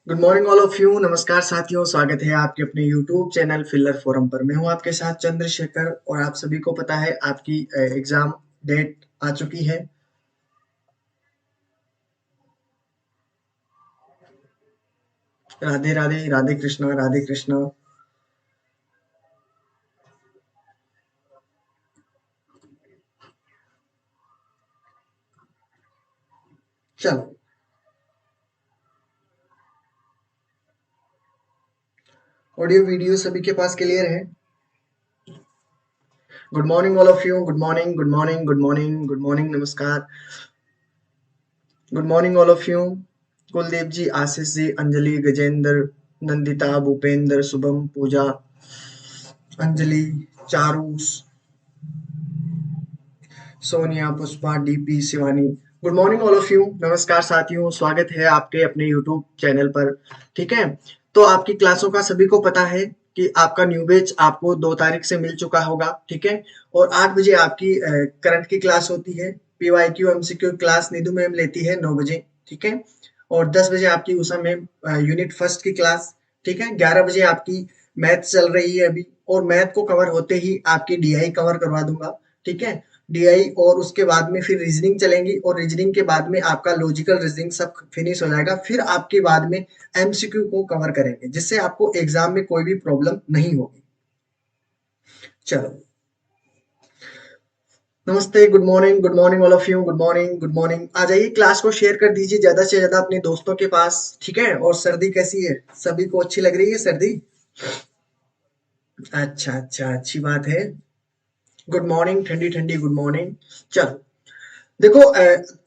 Good morning all of you. नमस्कार साथियों, स्वागत है आपके अपने यूट्यूब चैनल फिलर फोरम पर। मैं हूं आपके साथ चंद्रशेखर और आप सभी को पता है आपकी एग्जाम डेट आ चुकी है। राधे राधे, राधे कृष्णा, राधे कृष्णा। चलो, ऑडियो वीडियो सभी के पास क्लियर है। Good morning all of you. Good morning, good morning, good morning, good morning, नमस्कार। Good morning all of you. Kuldeep ji, Ashish ji, Anjali, Gajendra, Nandita, Bhupendra, Shubham, Pooja, Anjali, Charu, Sonia, Pushpa, DP, Shivani. Good morning all of you. नमस्कार साथियों, स्वागत है आपके अपने यूट्यूब चैनल पर। ठीक है, तो आपकी क्लासों का सभी को पता है कि आपका न्यू बैच आपको 2 तारीख से मिल चुका होगा। ठीक है, और 8 बजे आपकी करंट की क्लास होती है। PYQ MCQ class Nidhu ma'am लेती है 9 बजे। ठीक है, और 10 बजे आपकी उषा मैम यूनिट फर्स्ट की क्लास। ठीक है, 11 बजे आपकी मैथ चल रही है अभी, और मैथ को कवर होते ही आपकी डीआई कवर करवा दूंगा। ठीक है, डीआई और उसके बाद में फिर रीजनिंग चलेंगी, और रीजनिंग के बाद में आपका लॉजिकल रीजनिंग सब फिनिश हो जाएगा। फिर आपके बाद में एमसीक्यू को कवर करेंगे, जिससे आपको एग्जाम में कोई भी प्रॉब्लम नहीं होगी। चलो, नमस्ते, good morning all of you. Good morning, good morning. आ जाइए, क्लास को शेयर कर दीजिए ज्यादा से ज्यादा अपने दोस्तों के पास। ठीक है, और सर्दी कैसी है? सभी को अच्छी लग रही है सर्दी? अच्छा अच्छा, अच्छी बात है। गुड मॉर्निंग, ठंडी ठंडी गुड मॉर्निंग। चलो, देखो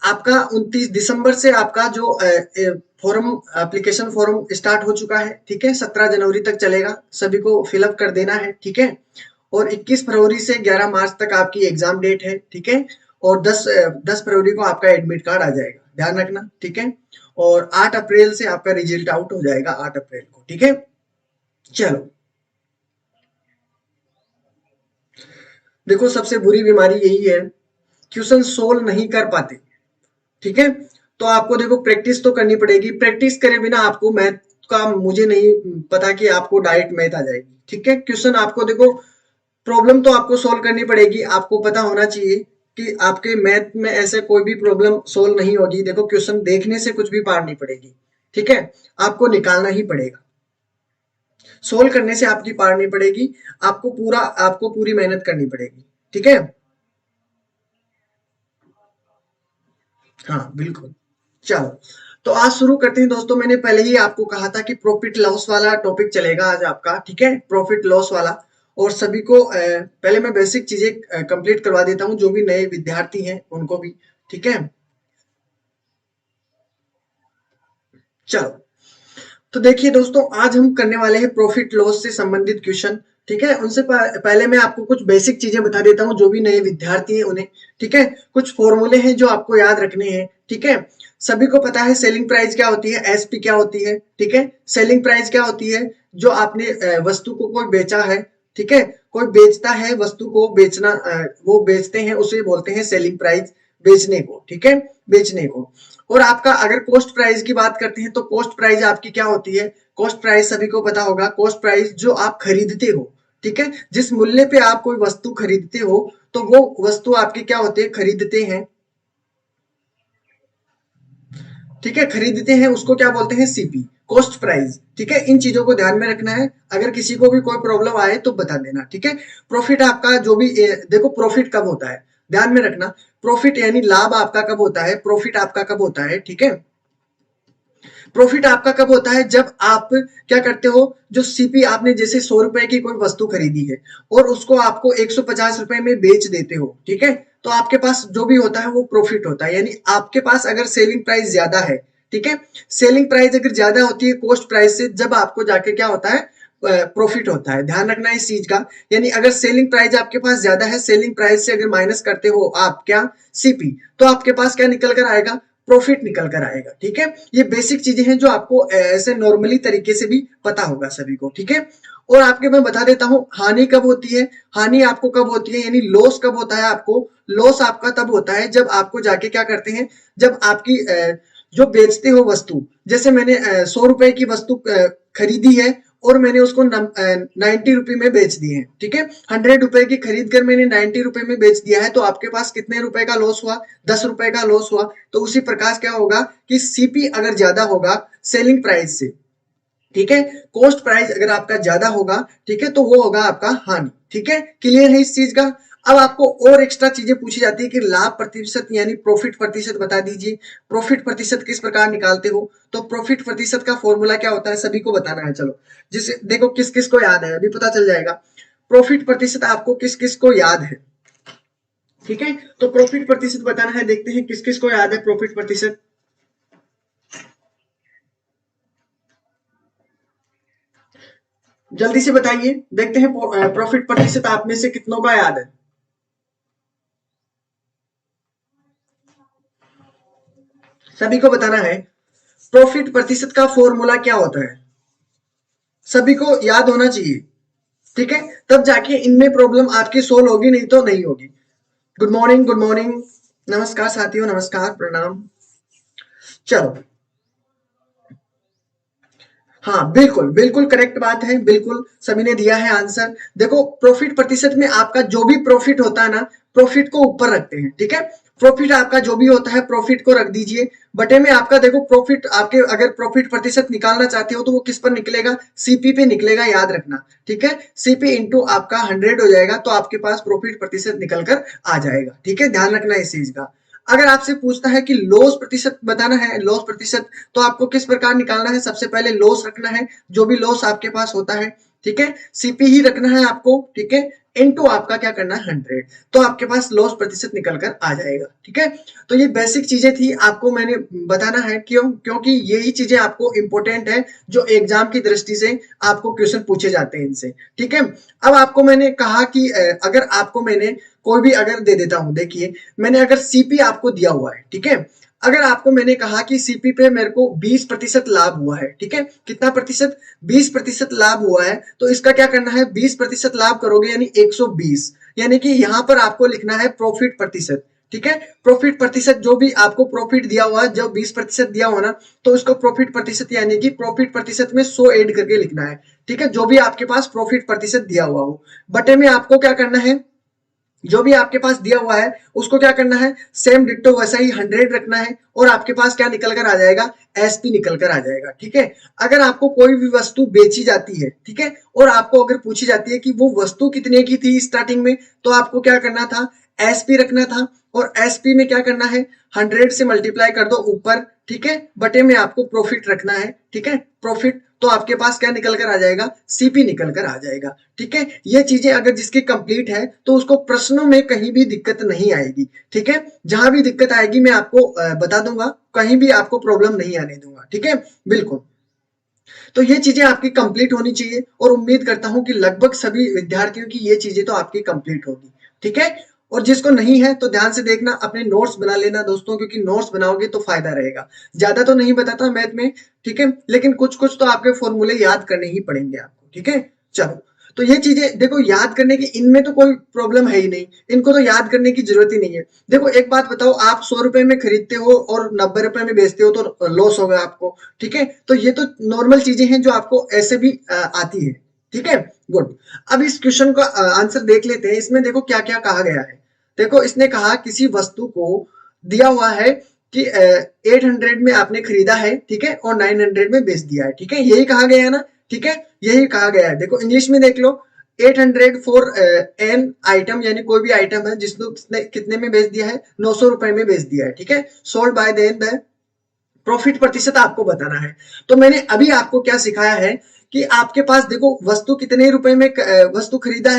आपका 29 दिसंबर से आपका जो फॉर्म एप्लीकेशन फॉर्म स्टार्ट हो चुका है। ठीक है, 17 जनवरी तक चलेगा, सभी को फिलअप कर देना है। ठीक है, और 21 फरवरी से 11 मार्च तक आपकी एग्जाम डेट है। ठीक है, और 10 फरवरी को आपका एडमिट कार्ड आ जाएगा, ध्यान रखना। ठीक है, और 8 अप्रैल से आपका रिजल्ट आउट हो जाएगा, 8 अप्रैल को। ठीक है, चलो, देखो सबसे बुरी बीमारी यही है, क्वेश्चन सोल्व नहीं कर पाते। ठीक है, तो आपको देखो प्रैक्टिस तो करनी पड़ेगी। प्रैक्टिस करे बिना आपको मैथ का मुझे नहीं पता कि आपको डायरेक्ट मैथ आ जाएगी। ठीक है, क्वेश्चन आपको देखो, प्रॉब्लम तो आपको सोल्व करनी पड़ेगी। आपको पता होना चाहिए कि आपके मैथ में ऐसे कोई भी प्रॉब्लम सोल्व नहीं होगी। देखो, क्वेश्चन देखने से कुछ भी पार नहीं पड़ेगी। ठीक है, आपको निकालना ही पड़ेगा, सोल्व करने से आपकी पार नहीं पड़ेगी। आपको पूरी मेहनत करनी पड़ेगी। ठीक है, हाँ बिल्कुल। चलो, तो आज शुरू करते हैं दोस्तों। मैंने पहले ही आपको कहा था कि प्रॉफिट लॉस वाला टॉपिक चलेगा आज आपका। ठीक है, प्रॉफिट लॉस वाला। और सभी को पहले मैं बेसिक चीजें कंप्लीट करवा देता हूँ, जो भी नए विद्यार्थी हैं उनको भी। ठीक है, चलो, तो देखिए दोस्तों, आज हम करने वाले हैं प्रॉफिट लॉस से संबंधित क्वेश्चन। ठीक है, उनसे पहले मैं आपको कुछ बेसिक चीजें बता देता हूँ, जो भी नए विद्यार्थी हैं उन्हें। ठीक है, कुछ फॉर्मूले हैं जो आपको याद रखने हैं। ठीक है, सभी को पता है सेलिंग प्राइस क्या होती है, एसपी क्या होती है। ठीक है, सेलिंग प्राइस क्या होती है? जो आपने वस्तु को कोई बेचा है। ठीक है, कोई बेचता है वस्तु को, बेचना वो बेचते हैं, उसे बोलते हैं सेलिंग प्राइस, बेचने को। ठीक है, बेचने को। और आपका अगर कॉस्ट प्राइस की बात करते हैं, तो कॉस्ट प्राइस आपकी क्या होती है? कॉस्ट प्राइस सभी को पता होगा, कॉस्ट प्राइस जो आप खरीदते हो। ठीक है, जिस मूल्य पे आप कोई वस्तु खरीदते हो, तो वो वस्तु आपके क्या होते हैं? खरीदते हैं। ठीक है, खरीदते हैं, उसको क्या बोलते हैं? CP, cost price. ठीक है, इन चीजों को ध्यान में रखना है। अगर किसी को भी कोई प्रॉब्लम आए तो बता देना। ठीक है, प्रॉफिट आपका जो भी देखो, प्रॉफिट कब होता है, ध्यान में रखना। प्रॉफिट यानी लाभ आपका कब होता है? प्रॉफिट आपका कब होता है? ठीक है, प्रॉफिट आपका कब होता है? जब आप क्या करते हो, जो सीपी आपने जैसे 100 रुपए की कोई वस्तु खरीदी है, और उसको आपको 150 रुपए में बेच देते हो। ठीक है, तो आपके पास जो भी होता है वो प्रॉफिट होता है। यानी आपके पास अगर सेलिंग प्राइस ज्यादा है, ठीक है, सेलिंग प्राइस अगर ज्यादा होती है कॉस्ट प्राइस से, जब आपको जाके क्या होता है? प्रॉफिट होता है। ध्यान रखना इस चीज का। यानी अगर सेलिंग प्राइस आपके पास ज्यादा है, सेलिंग प्राइस से अगर माइनस करते हो आप क्या? सीपी, तो आपके पास क्या निकल कर आएगा? प्रॉफिट निकल कर आएगा। ठीक है, ये बेसिक चीजें हैं जो आपको ऐसे नॉर्मली तरीके से भी पता होगा सभी को। ठीक है, और आपके मैं बता देता हूं, हानि कब होती है? हानि आपको कब होती है, यानी लॉस कब होता है आपको? लॉस आपका तब होता है जब आपको जाके क्या करते हैं, जब आपकी जो बेचते हो वस्तु, जैसे मैंने 100 रुपए की वस्तु खरीदी है और मैंने उसको 90 रुपए में बेच दी है, ठीक है। 100 रुपए की खरीद कर मैंने 90 रुपए में बेच दिया है, तो आपके पास कितने रुपए का लॉस हुआ? 10 रुपए का लॉस हुआ। तो उसी प्रकार क्या होगा कि सीपी अगर ज्यादा होगा सेलिंग प्राइस से, ठीक है, कॉस्ट प्राइस अगर आपका ज्यादा होगा, ठीक है, तो वो होगा आपका हानि, ठीक है। क्लियर है इस चीज का? अब आपको और एक्स्ट्रा चीजें पूछी जाती है कि लाभ प्रतिशत यानी प्रॉफिट प्रतिशत बता दीजिए। प्रॉफिट प्रतिशत किस प्रकार निकालते हो? तो प्रॉफिट प्रतिशत का फॉर्मूला क्या होता है सभी को बताना है। चलो, जिसे देखो किस किस को याद है अभी पता चल जाएगा। प्रॉफिट प्रतिशत आपको किस किस को याद है, ठीक है। तो प्रॉफिट प्रतिशत बताना है, देखते हैं किस किस को याद है प्रॉफिट प्रतिशत। जल्दी से बताइए, देखते हैं प्रॉफिट प्रतिशत आप में से कितनों का याद है। सभी को बताना है प्रॉफिट प्रतिशत का फॉर्मूला क्या होता है, सभी को याद होना चाहिए, ठीक है। तब जाके इनमें प्रॉब्लम आपकी सोल्व होगी, नहीं तो नहीं होगी। गुड मॉर्निंग, गुड मॉर्निंग, नमस्कार साथियों, नमस्कार, प्रणाम। चलो, हाँ बिल्कुल बिल्कुल करेक्ट बात है, बिल्कुल सभी ने दिया है आंसर। देखो प्रॉफिट प्रतिशत में आपका जो भी प्रॉफिट होता है ना, प्रॉफिट को ऊपर रखते हैं, ठीक है। प्रॉफिट आपका जो भी होता है प्रॉफिट को रख दीजिए बटे में। आपका देखो प्रॉफिट आपके अगर प्रॉफिट प्रतिशत निकालना चाहते हो तो वो किस पर निकलेगा? सीपी पे निकलेगा, याद रखना, ठीक है। सीपी इंटू आपका 100 हो जाएगा, तो आपके पास प्रॉफिट प्रतिशत निकल कर आ जाएगा, ठीक है। ध्यान रखना इस चीज का। अगर आपसे पूछता है कि लॉस प्रतिशत बताना है, लॉस प्रतिशत, तो आपको किस प्रकार निकालना है? सबसे पहले लॉस रखना है, जो भी लॉस आपके पास होता है, ठीक है, सीपी ही रखना है आपको, ठीक है, इनटू आपका क्या करना है 100, तो आपके पास लॉस प्रतिशत निकल कर आ जाएगा, ठीक है। तो ये बेसिक चीजें थी, आपको मैंने बताना है क्यों, क्योंकि यही चीजें आपको इंपॉर्टेंट है जो एग्जाम की दृष्टि से आपको क्वेश्चन पूछे जाते हैं इनसे, ठीक है। अब आपको मैंने कहा कि अगर आपको मैंने कोई भी अगर दे देता हूं, देखिए मैंने अगर सीपी आपको दिया हुआ है, ठीक है, अगर आपको मैंने कहा कि सीपी पे मेरे को 20% लाभ हुआ है, ठीक है, कितना प्रतिशत? 20% लाभ हुआ है, तो इसका क्या करना है? 20% लाभ करोगे यानी 120, यानी कि यहां पर आपको लिखना है प्रॉफिट प्रतिशत, ठीक है। प्रॉफिट प्रतिशत जो भी आपको प्रॉफिट दिया हुआ है, जो 20% दिया हुआ ना, तो उसको प्रॉफिट प्रतिशत यानी कि प्रॉफिट प्रतिशत में 100 ऐड करके लिखना है, ठीक है, जो भी आपके पास प्रॉफिट प्रतिशत दिया हुआ हो। बटे में आपको क्या करना है? जो भी आपके पास दिया हुआ है उसको क्या करना है? सेम डिट्टो वैसा ही 100 रखना है, और आपके पास क्या निकल कर आ जाएगा? एसपी निकल कर आ जाएगा, ठीक है। अगर आपको कोई भी वस्तु बेची जाती है, ठीक है, और आपको अगर पूछी जाती है कि वो वस्तु कितने की थी स्टार्टिंग में, तो आपको क्या करना था? एसपी रखना था, और एसपी में क्या करना है? 100 से मल्टीप्लाई कर दो ऊपर, ठीक है, बटे में आपको प्रॉफिट रखना है, ठीक है, प्रॉफिट, तो आपके पास क्या निकल कर आ जाएगा? सीपी निकल कर आ जाएगा, ठीक है। ये चीजें अगर जिसकी कंप्लीट है तो उसको प्रश्नों में कहीं भी दिक्कत नहीं आएगी, ठीक है। जहां भी दिक्कत आएगी मैं आपको बता दूंगा, कहीं भी आपको प्रॉब्लम नहीं आने दूंगा, ठीक है, बिल्कुल। तो ये चीजें आपकी कंप्लीट होनी चाहिए, और उम्मीद करता हूं कि लगभग सभी विद्यार्थियों की ये चीजें तो आपकी कंप्लीट होगी, ठीक है। और जिसको नहीं है तो ध्यान से देखना, अपने नोट्स बना लेना दोस्तों, क्योंकि नोट्स बनाओगे तो फायदा रहेगा। ज्यादा तो नहीं बताता मैथ में, ठीक है, लेकिन कुछ कुछ तो आपके फॉर्मूले याद करने ही पड़ेंगे आपको, ठीक है। चलो, तो ये चीजें देखो याद करने की, इनमें तो कोई प्रॉब्लम है ही नहीं, इनको तो याद करने की जरूरत ही नहीं है। देखो एक बात बताओ, आप 100 रुपए में खरीदते हो और 90 रुपए में बेचते हो तो लॉस होगा आपको, ठीक है। तो ये तो नॉर्मल चीजें हैं जो आपको ऐसे भी आती है, ठीक है, गुड। अब इस क्वेश्चन का आंसर देख लेते हैं। इसमें देखो क्या क्या कहा गया है। देखो इसने कहा किसी वस्तु को दिया हुआ है कि 800 में आपने खरीदा है, ठीक है, और 900 में बेच दिया है, ठीक है, यही कहा गया है ना, ठीक है, यही कहा गया है। देखो इंग्लिश में देख लो, 800 फॉर एन आइटम, यानी कोई भी आइटम है जिसको कितने कितने में बेच दिया है? 900 रुपए में बेच दिया है, ठीक है, सोल्ड बाय द प्रॉफिट प्रतिशत आपको बताना है। तो मैंने अभी आपको क्या सिखाया है कि आपके पास देखो वस्तु कितने रुपए में वस्तु खरीदा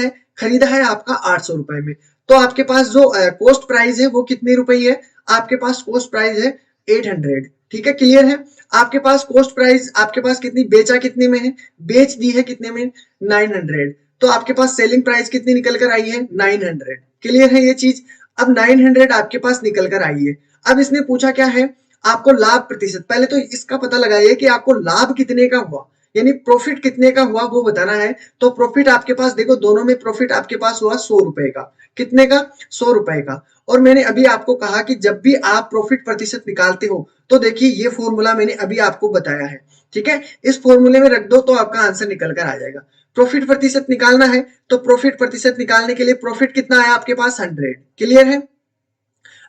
है आपका 800 रुपए में, तो आपके पास जो कॉस्ट प्राइस है वो कितनी रुपए है? आपके पास कॉस्ट प्राइस है 800, ठीक है, क्लियर है। आपके पास कॉस्ट प्राइस आपके पास कितनी, बेचा कितने में है? बेच दी है कितने में? 900, तो आपके पास सेलिंग प्राइस कितनी निकल कर आई है? 900, क्लियर है ये चीज। अब 900 आपके पास निकल कर आई है। अब इसने पूछा क्या है? आपको लाभ प्रतिशत, पहले तो इसका पता लगाइए कि आपको लाभ कितने का हुआ, यानी प्रॉफिट कितने का हुआ वो बताना है। तो प्रॉफिट आपके पास देखो दोनों में प्रॉफिट आपके पास हुआ 100 रुपए का, कितने का? 100 रुपए का। और मैंने अभी आपको कहा कि जब भी आप प्रॉफिट प्रतिशत निकालते हो तो देखिए ये फॉर्मूला मैंने अभी आपको बताया है, ठीक है। इस फॉर्मूले में रख दो तो आपका आंसर निकल कर आ जाएगा। प्रॉफिट प्रतिशत निकालना है तो प्रॉफिट प्रतिशत निकालने के लिए प्रॉफिट कितना है आपके पास 100, क्लियर है।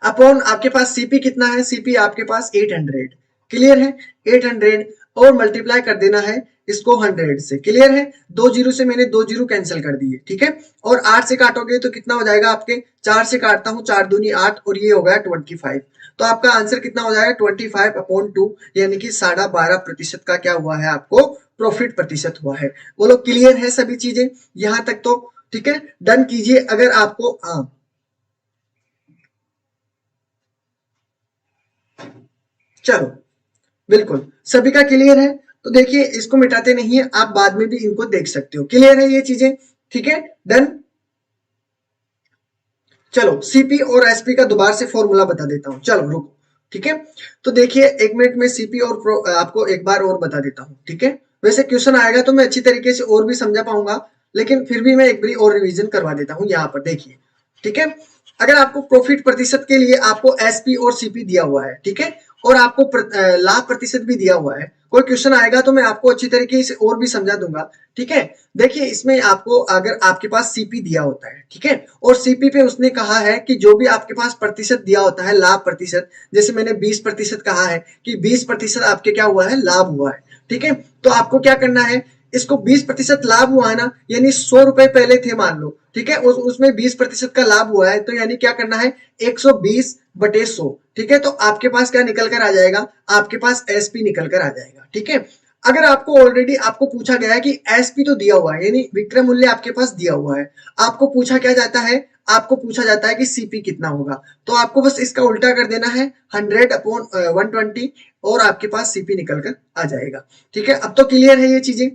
अपॉन आपके पास सीपी कितना है, सीपी आपके पास 800, क्लियर है। 800 और मल्टीप्लाई कर देना है इसको 100 से, क्लियर है। दो जीरो से मैंने दो जीरो कैंसिल कर दिए, ठीक है। और 8 से काटोगे तो कितना हो जाएगा आपके, 4 से काटता हूं, 4 दूनी 8 और ये हो गया 25। तो आपका आंसर कितना हो जाएगा 25/2, यानी कि 12.5% का क्या हुआ है आपको प्रॉफिट प्रतिशत हुआ है। बोलो क्लियर है सभी चीजें यहां तक तो, ठीक है। डन कीजिए अगर आपको, हाँ चलो बिल्कुल सभी का क्लियर है। तो देखिए इसको मिटाते नहीं है, आप बाद में भी इनको देख सकते हो, क्लियर है ये चीजें, ठीक है। डन। चलो सीपी और एसपी का दोबारा से फॉर्मूला बता देता हूं, चलो रुको, ठीक है। तो देखिए एक मिनट में सीपी और आपको एक बार और बता देता हूं, ठीक है। वैसे क्वेश्चन आएगा तो मैं अच्छी तरीके से और भी समझा पाऊंगा, लेकिन फिर भी मैं एक बार और रिवीजन करवा देता हूं। यहाँ पर देखिए, ठीक है। अगर आपको प्रॉफिट प्रतिशत के लिए आपको एसपी और सीपी दिया हुआ है, ठीक है, और आपको लाभ प्रतिशत भी दिया हुआ है, कोई क्वेश्चन आएगा तो मैं आपको अच्छी तरीके से और भी समझा दूंगा, ठीक है। देखिए इसमें आपको अगर आपके पास सीपी दिया होता है, ठीक है, और सीपी पे उसने कहा है कि जो भी आपके पास प्रतिशत दिया होता है लाभ प्रतिशत, जैसे मैंने 20% कहा है कि 20% आपके क्या हुआ है, लाभ हुआ है, ठीक है। तो आपको क्या करना है, इसको 20% लाभ हुआ है ना, यानी 100 रुपए पहले थे मान लो, ठीक है, उसमें 20% का लाभ हुआ है, तो यानी क्या करना है 120/100, ठीक है। तो आपके पास क्या निकल कर आ जाएगा, आपके पास एसपी निकल कर आ जाएगा, ठीक है। अगर आपको ऑलरेडी आपको पूछा गया है कि एसपी तो दिया हुआ है, यानी विक्रय मूल्य आपके पास दिया हुआ है, आपको पूछा क्या जाता है, आपको पूछा जाता है कि सीपी कितना होगा, तो आपको बस इसका उल्टा कर देना है 100/120 और आपके पास सीपी निकल कर आ जाएगा, ठीक है। अब तो क्लियर है ये चीजें,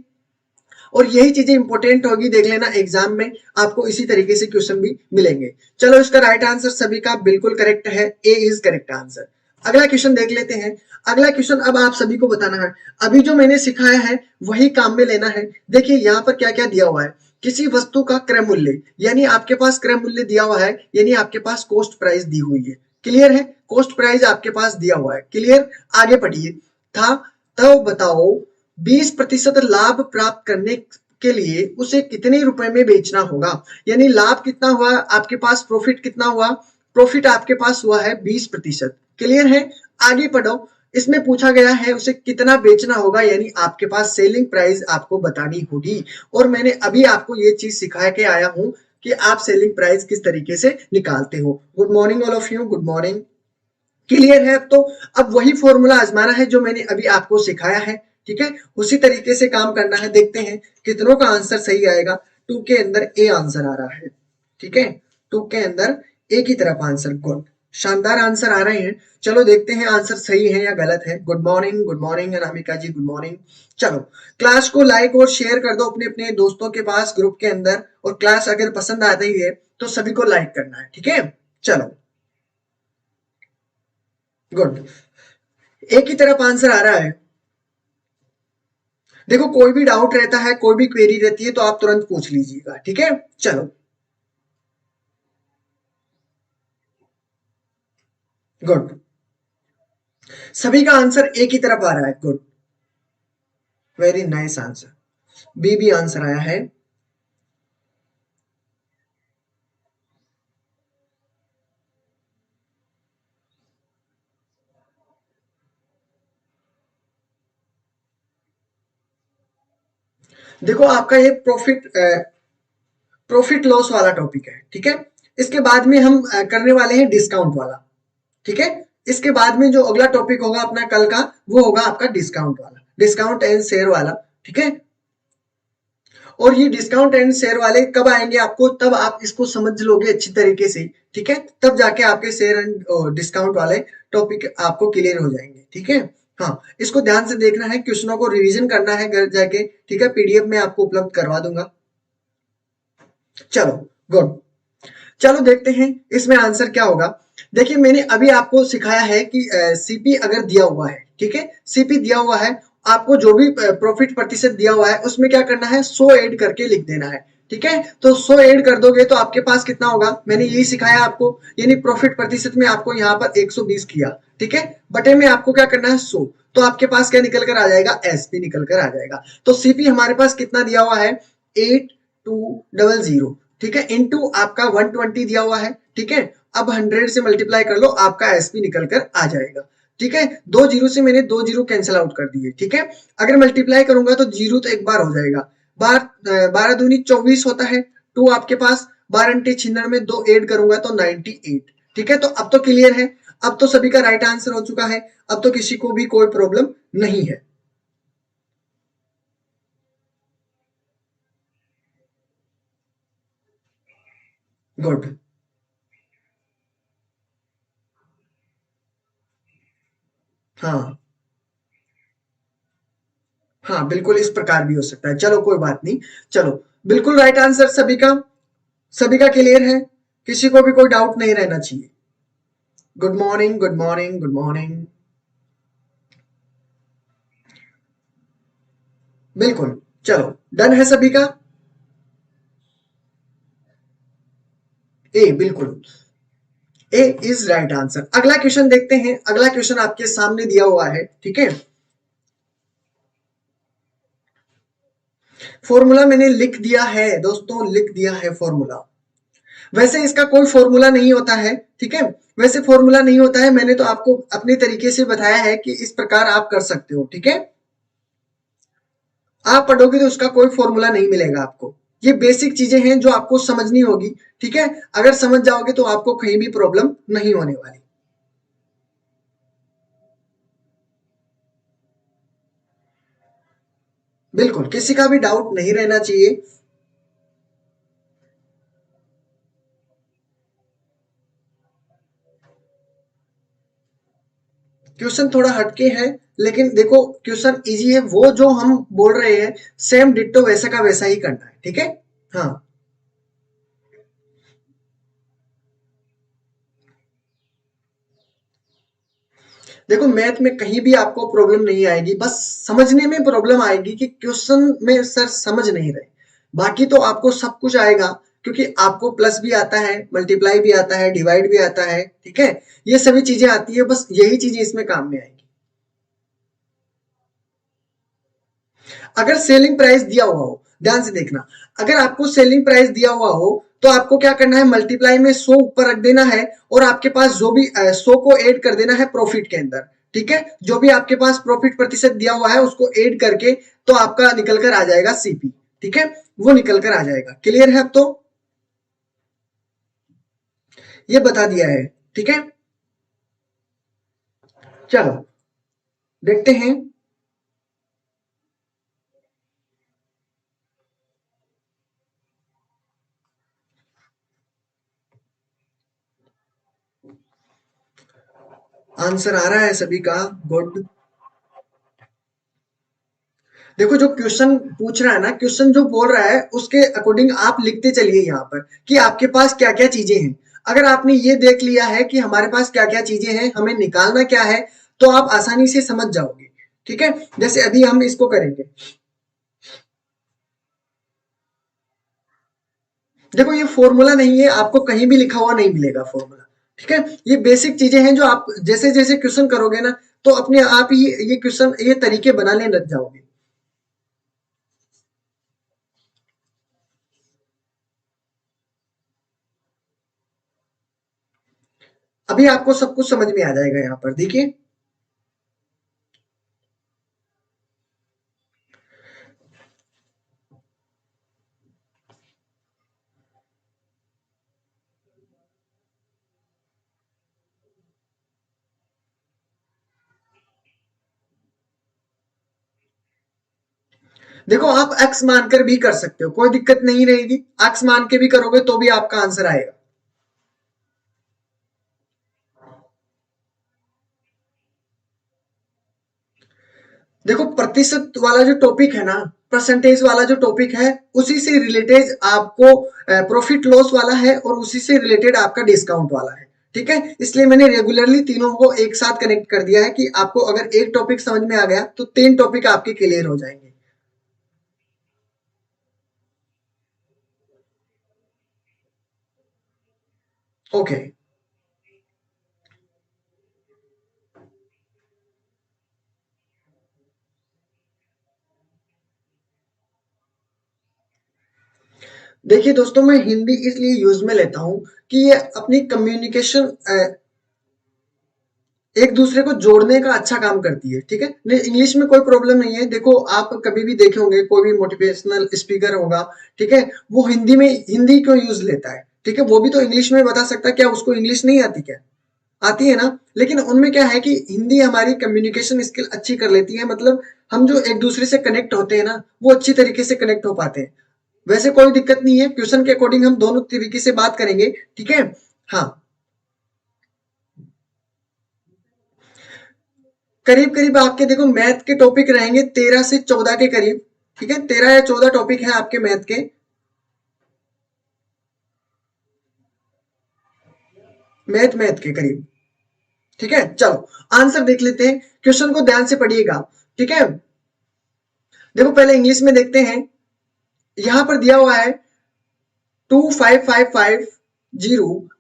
और यही चीजें इंपॉर्टेंट होगी, देख लेना एग्जाम में आपको इसी तरीके से क्वेश्चन भी मिलेंगे। चलो इसका राइट आंसर सभी का बिल्कुल करेक्ट है, ए इज करेक्ट आंसर। अगला क्वेश्चन देख लेते हैं। अगला क्वेश्चन अब आप सभी को बताना है, अभी जो मैंने सिखाया है वही काम में लेना है। देखिए यहाँ पर क्या क्या दिया हुआ है, किसी वस्तु का क्रय मूल्य, यानी आपके पास क्रय मूल्य दिया हुआ है, यानी आपके पास कॉस्ट प्राइस दी हुई है, क्लियर है। कॉस्ट प्राइस आपके पास दिया हुआ है, क्लियर। आगे पढ़िए, था तो बताओ 20% लाभ प्राप्त करने के लिए उसे कितने रुपए में बेचना होगा, यानी लाभ कितना हुआ आपके पास, प्रॉफिट कितना हुआ, प्रॉफिट आपके पास हुआ है 20%, क्लियर है। आगे पढ़ो, इसमें पूछा गया है उसे कितना बेचना होगा, यानी आपके पास सेलिंग प्राइस आपको बतानी होगी। और मैंने अभी आपको ये चीज सिखा के आया हूं कि आप सेलिंग प्राइस किस तरीके से निकालते हो। Good morning all of you, good morning, clear है। अब तो अब वही फॉर्मूला आजमाना है जो मैंने अभी आपको सिखाया है, ठीक है, उसी तरीके से काम करना है। देखते हैं कितनों का आंसर सही आएगा। टू के अंदर ए आंसर आ रहा है, ठीक है, टू के अंदर ए की तरफ आंसर, गुड, शानदार आंसर आ रहे हैं। चलो देखते हैं आंसर सही है या गलत है। गुड मॉर्निंग अनामिका जी, गुड मॉर्निंग। चलो क्लास को लाइक और शेयर कर दो अपने अपने दोस्तों के पास ग्रुप के अंदर, और क्लास अगर पसंद आती है तो सभी को लाइक करना है, ठीक है। चलो गुड, एक ही तरफ आंसर आ रहा है। देखो कोई भी डाउट रहता है, कोई भी क्वेरी रहती है तो आप तुरंत पूछ लीजिएगा, ठीक है। चलो गुड, सभी का आंसर एक ही तरफ आ रहा है, good, very nice answer. B भी आंसर आया है। देखो आपका ये प्रॉफिट लॉस वाला टॉपिक है, ठीक है। इसके बाद में हम करने वाले हैं डिस्काउंट वाला, ठीक है। इसके बाद में जो अगला टॉपिक होगा अपना कल का, वो होगा आपका डिस्काउंट वाला, डिस्काउंट एंड शेयर वाला, ठीक है। और ये डिस्काउंट एंड शेयर वाले कब आएंगे आपको, तब आप इसको समझ लोगे अच्छी तरीके से, ठीक है, तब जाके आपके शेयर एंड डिस्काउंट वाले टॉपिक आपको क्लियर हो जाएंगे, ठीक है। हाँ इसको ध्यान से देखना है, क्वेश्चनों को रिवीजन करना है घर जाके, ठीक है, पीडीएफ में आपको उपलब्ध करवा दूंगा। चलो गुड, चलो देखते हैं इसमें आंसर क्या होगा। देखिए मैंने अभी आपको सिखाया है कि सीपी अगर दिया हुआ है, ठीक है, सीपी दिया हुआ है, आपको जो भी प्रॉफिट प्रतिशत दिया हुआ है उसमें क्या करना है 100 ऐड करके लिख देना है, ठीक है, तो 100 ऐड कर दोगे तो आपके पास कितना होगा, मैंने यही सिखाया आपको, यानी प्रॉफिट प्रतिशत में आपको यहाँ पर 120 किया, ठीक है, बटे में आपको क्या करना है 100, तो आपके पास क्या निकल कर आ जाएगा, एसपी निकल कर आ जाएगा। तो सीपी हमारे पास कितना दिया हुआ है 8200, ठीक है, इनटू आपका 120 दिया हुआ है, ठीक है, अब 100 से मल्टीप्लाई कर लो, आपका एसपी निकल कर आ जाएगा, ठीक है, दो जीरो से मैंने दो जीरो कैंसिल आउट कर दिए, ठीक है, अगर मल्टीप्लाई करूंगा तो जीरो तो एक बार हो जाएगा, बार 12 दूनी 24 होता है, टू आपके पास 12 × 96 में दो ऐड करूंगा तो 98, ठीक है, तो अब तो क्लियर है, अब तो सभी का राइट आंसर हो चुका है, अब तो किसी को भी कोई प्रॉब्लम नहीं है। गुड। हाँ हाँ, बिल्कुल इस प्रकार भी हो सकता है, चलो कोई बात नहीं, चलो, बिल्कुल राइट आंसर सभी का क्लियर है, किसी को भी कोई डाउट नहीं रहना चाहिए। Good morning, good morning, good morning. बिल्कुल, चलो, डन है सभी का। ए, बिल्कुल, ए इज राइट आंसर। अगला क्वेश्चन देखते हैं, अगला क्वेश्चन आपके सामने दिया हुआ है, ठीक है, फॉर्मूला मैंने लिख दिया है दोस्तों, लिख दिया है फॉर्मूला। वैसे इसका कोई फॉर्मूला नहीं होता है, ठीक है, वैसे फॉर्मूला नहीं होता है, मैंने तो आपको अपने तरीके से बताया है कि इस प्रकार आप कर सकते हो, ठीक है, आप पढ़ोगे तो उसका कोई फॉर्मूला नहीं मिलेगा आपको, ये बेसिक चीजें हैं जो आपको समझनी होगी, ठीक है, अगर समझ जाओगे तो आपको कहीं भी प्रॉब्लम नहीं होने वाली। बिल्कुल, किसी का भी डाउट नहीं रहना चाहिए। क्वेश्चन थोड़ा हटके है, लेकिन देखो क्वेश्चन इजी है, वो जो हम बोल रहे हैं सेम डिट्टो वैसा का वैसा ही करना है, ठीक है। हाँ, देखो मैथ में कहीं भी आपको प्रॉब्लम नहीं आएगी, बस समझने में प्रॉब्लम आएगी कि क्वेश्चन में सर समझ नहीं रहे, बाकी तो आपको सब कुछ आएगा, क्योंकि आपको प्लस भी आता है, मल्टीप्लाई भी आता है, डिवाइड भी आता है, ठीक है, ये सभी चीजें आती है, बस यही चीजें इसमें काम में आएगी। अगर सेलिंग प्राइस दिया हुआ हो, ध्यान से देखना, अगर आपको सेलिंग प्राइस दिया हुआ हो तो आपको क्या करना है, मल्टीप्लाई में 100 ऊपर रख देना है, और आपके पास जो भी 100 को ऐड कर देना है प्रॉफिट के अंदर, ठीक है, जो भी आपके पास प्रॉफिट प्रतिशत दिया हुआ है उसको ऐड करके, तो आपका निकल कर आ जाएगा सीपी, ठीक है, वो निकल कर आ जाएगा, क्लियर है अब तो, ये बता दिया है, ठीक है, चलो देखते हैं। आंसर आ रहा है सभी का, गुड। देखो जो क्वेश्चन पूछ रहा है ना, क्वेश्चन जो बोल रहा है उसके अकॉर्डिंग आप लिखते चलिए यहाँ पर कि आपके पास क्या क्या चीजें हैं, अगर आपने ये देख लिया है कि हमारे पास क्या क्या चीजें हैं, हमें निकालना क्या है, तो आप आसानी से समझ जाओगे, ठीक है, जैसे अभी हम इसको करेंगे। देखो ये फॉर्मूला नहीं है, आपको कहीं भी लिखा हुआ नहीं मिलेगा फॉर्मूला, ठीक है, ये बेसिक चीजें हैं जो आप जैसे जैसे क्वेश्चन करोगे ना, तो अपने आप ही ये क्वेश्चन ये तरीके बनाने लग जाओगे। अभी आपको सब कुछ समझ में आ जाएगा, यहाँ पर देखिए। देखो आप एक्स मानकर भी कर सकते हो, कोई दिक्कत नहीं रहेगी, एक्स मान के भी करोगे तो भी आपका आंसर आएगा। देखो प्रतिशत वाला जो टॉपिक है ना, परसेंटेज वाला जो टॉपिक है, उसी से रिलेटेड आपको प्रॉफिट लॉस वाला है, और उसी से रिलेटेड आपका डिस्काउंट वाला है, ठीक है, इसलिए मैंने रेगुलरली तीनों को एक साथ कनेक्ट कर दिया है कि आपको अगर एक टॉपिक समझ में आ गया तो तीन टॉपिक आपके क्लियर हो जाएंगे। ओके। देखिए दोस्तों, मैं हिंदी इसलिए यूज में लेता हूं कि ये अपनी कम्युनिकेशन एक दूसरे को जोड़ने का अच्छा काम करती है, ठीक है। नहीं, इंग्लिश में कोई प्रॉब्लम नहीं है। देखो, आप कभी भी देखे होंगे कोई भी मोटिवेशनल स्पीकर होगा, ठीक है, वो हिंदी क्यों यूज लेता है, ठीक है। वो भी तो इंग्लिश में बता सकता है, क्या उसको इंग्लिश नहीं आती क्या? आती है ना। लेकिन उनमें क्या है कि हिंदी हमारी कम्युनिकेशन स्किल अच्छी कर लेती है, मतलब हम जो एक दूसरे से कनेक्ट होते हैं ना, वो अच्छी तरीके से कनेक्ट हो पाते हैं। वैसे कोई दिक्कत नहीं है, क्वेश्चन के अकॉर्डिंग हम दोनों तरीके से बात करेंगे, ठीक है। हाँ, करीब करीब आपके देखो मैथ के टॉपिक रहेंगे 13 से 14 के करीब, ठीक है। 13 या 14 टॉपिक है आपके मैथ के। मैथ के करीब, ठीक है। चलो आंसर देख लेते हैं, क्वेश्चन को ध्यान से पढ़िएगा, ठीक है। देखो पहले इंग्लिश में देखते हैं। यहां पर दिया हुआ है 2550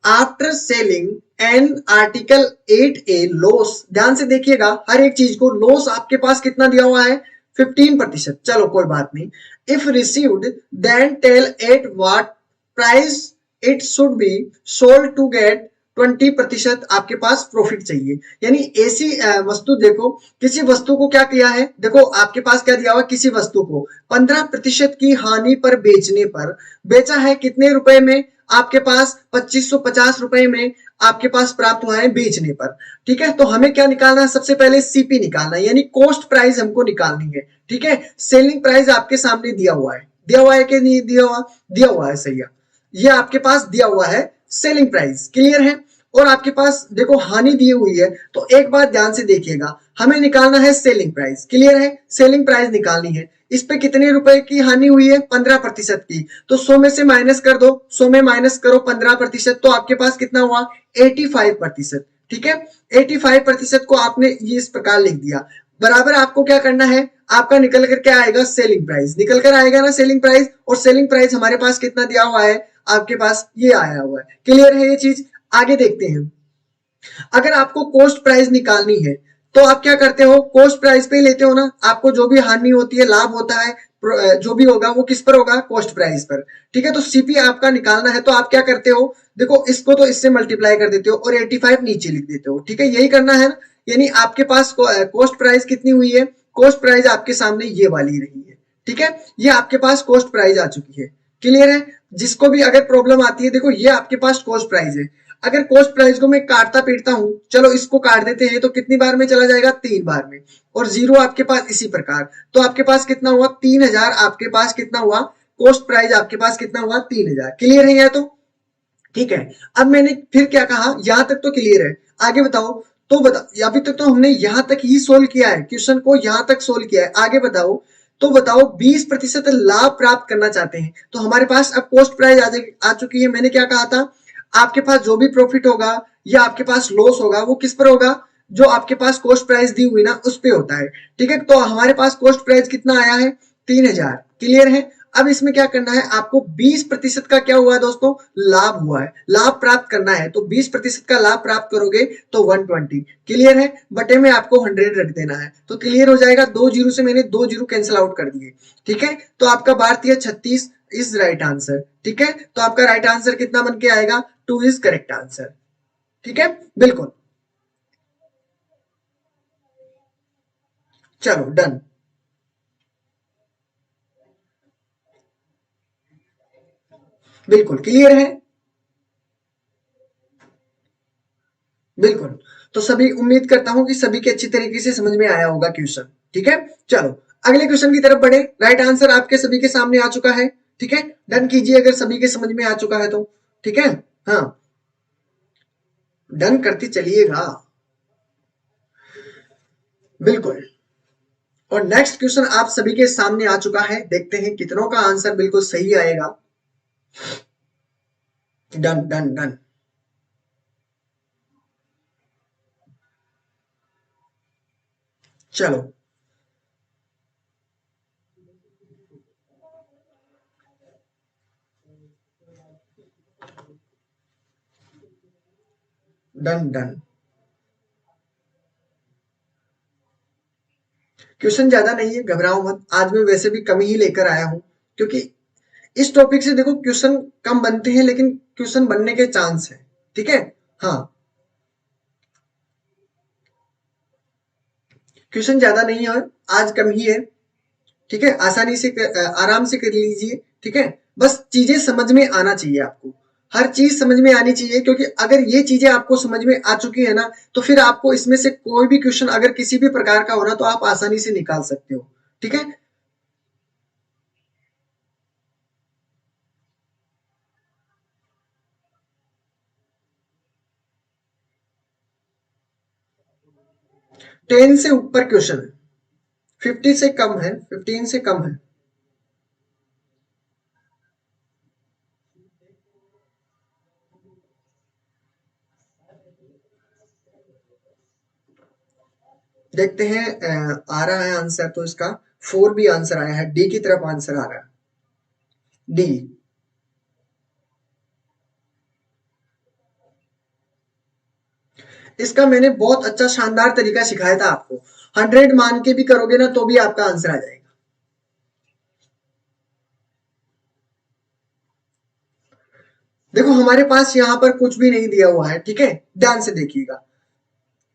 after selling an article 8A loss. ध्यान से देखिएगा हर एक चीज को, लॉस आपके पास कितना दिया हुआ है? 15%। चलो कोई बात नहीं। If received then tell at what price it should be sold to get 20% आपके पास प्रॉफिट चाहिए। यानी ऐसी वस्तु, देखो किसी वस्तु को क्या किया है, देखो आपके पास क्या दिया हुआ, किसी वस्तु को 15% की हानि पर बेचने पर बेचा है कितने रुपए में? आपके पास 2550 रुपए में आपके पास प्राप्त हुआ है बेचने पर, ठीक है। तो हमें क्या निकालना है? सबसे पहले सीपी निकालना है, यानी कॉस्ट प्राइस हमको निकालनी है, ठीक है। सेलिंग प्राइस आपके सामने दिया हुआ है, दिया हुआ है कि नहीं दिया हुआ? दिया हुआ है, सही है। ये आपके पास दिया हुआ है सेलिंग प्राइस, क्लियर है। और आपके पास देखो हानि दी हुई है, तो एक बात ध्यान से देखिएगा, हमें निकालना है सेलिंग प्राइस, क्लियर है। सेलिंग प्राइस निकालनी है। इस पे कितने रुपए की हानि हुई है? 15% की। तो 100 में से माइनस कर दो, 100 में माइनस करो 15%, तो आपके पास कितना हुआ? 85%, ठीक है। 85% को आपने ये इस प्रकार लिख दिया। बराबर आपको क्या करना है? आपका निकल कर क्या आएगा? सेलिंग प्राइस निकल कर आएगा ना, सेलिंग प्राइस। और सेलिंग प्राइस हमारे पास कितना दिया हुआ है? आपके पास ये आया हुआ है, क्लियर है ये चीज। आगे देखते हैं। अगर आपको कॉस्ट प्राइस निकालनी है, तो आप क्या करते हो? कॉस्ट प्राइस पे ही लेते हो ना। आपको जो भी हानि होती है, लाभ होता है, जो भी होगा वो किस पर होगा? कॉस्ट प्राइस पर, ठीक है। तो सीपी आपका निकालना है, तो आप क्या करते हो? देखो इसको तो इससे मल्टीप्लाई कर देते हो और 85 नीचे लिख देते हो, ठीक है। यही करना है ना। यानी आपके पास कॉस्ट प्राइस कितनी हुई है? कॉस्ट प्राइस आपके सामने ये वाली रही है, ठीक है। ये आपके पास कॉस्ट प्राइस आ चुकी है, क्लियर है। जिसको भी अगर प्रॉब्लम आती है, देखो ये आपके पास कॉस्ट प्राइस है। अगर कॉस्ट प्राइस को मैं काटता पीटता हूं, चलो इसको काट देते हैं, तो कितनी बार में चला जाएगा? 3 बार में। और जीरो आपके पास इसी प्रकार, तो आपके पास कितना हुआ? 3000। आपके पास कितना हुआ? कॉस्ट प्राइस आपके पास कितना हुआ? 3000, क्लियर है यह तो, ठीक है। अब मैंने फिर क्या कहा? यहां तक तो क्लियर है। आगे बताओ। तो बताओ, अभी तक तो हमने यहां तक ही सोल्व किया है, क्वेश्चन को यहां तक सोल्व किया है। आगे बताओ। तो बताओ 20% लाभ प्राप्त करना चाहते हैं, तो हमारे पास अब कॉस्ट प्राइस आ चुकी है। मैंने क्या कहा था? आपके पास जो भी प्रॉफिट होगा या आपके पास लॉस होगा, वो किस पर होगा? जो आपके पास कॉस्ट प्राइस दी हुई ना, उस पे होता है, ठीक है। तो हमारे पास कॉस्ट प्राइस कितना आया है? 3000, क्लियर है। अब इसमें क्या करना है आपको? 20% का क्या हुआ है दोस्तों? लाभ हुआ है। लाभ प्राप्त करना है, तो 20% का लाभ प्राप्त करोगे तो 120, क्लियर है। बटे में आपको 100 रख देना है, तो क्लियर हो जाएगा। 2 जीरो से मैंने 2 जीरो कैंसिल आउट कर दिए, ठीक है। तो आपका भारतीय 36 इज राइट आंसर, ठीक है। तो आपका राइट आंसर कितना बन के आएगा? 2 इज करेक्ट आंसर, ठीक है, बिल्कुल। चलो डन। बिल्कुल क्लियर है, बिल्कुल। तो सभी, उम्मीद करता हूं कि सभी के अच्छी तरीके से समझ में आया होगा क्वेश्चन, ठीक है। चलो अगले क्वेश्चन की तरफ बढ़े। राइट आंसर आपके सभी के सामने आ चुका है, ठीक है। डन कीजिए अगर सभी के समझ में आ चुका है तो, ठीक है। हाँ, डन करते चलिएगा, बिल्कुल। और नेक्स्ट क्वेश्चन आप सभी के सामने आ चुका है, देखते हैं कितनों का आंसर बिल्कुल सही आएगा। Done done done. चलो डन डन। क्वेश्चन ज्यादा नहीं है, घबराओ मत, आज मैं वैसे भी कम ही लेकर आया हूं, क्योंकि इस टॉपिक से देखो क्वेश्चन कम बनते हैं लेकिन क्वेश्चन बनने के चांस है। ठीक है। हाँ, क्वेश्चन ज्यादा नहीं है, आज कम ही है। ठीक है, आसानी से आराम से कर लीजिए। ठीक है, बस चीजें समझ में आना चाहिए आपको, हर चीज समझ में आनी चाहिए, क्योंकि अगर ये चीजें आपको समझ में आ चुकी है ना, तो फिर आपको इसमें से कोई भी क्वेश्चन अगर किसी भी प्रकार का हो ना, तो आप आसानी से निकाल सकते हो। ठीक है। 10 से ऊपर क्वेश्चन है, 50 से कम है, 15 से कम है। देखते हैं, आ रहा है आंसर तो इसका 4 भी आंसर आया है, डी की तरफ आंसर आ रहा है, डी। इसका मैंने बहुत अच्छा शानदार तरीका सिखाया था आपको, 100 मान के भी करोगे ना तो भी आपका आंसर आ जाएगा। देखो हमारे पास यहाँ पर कुछ भी नहीं दिया हुआ है, ठीक है, ध्यान से देखिएगा।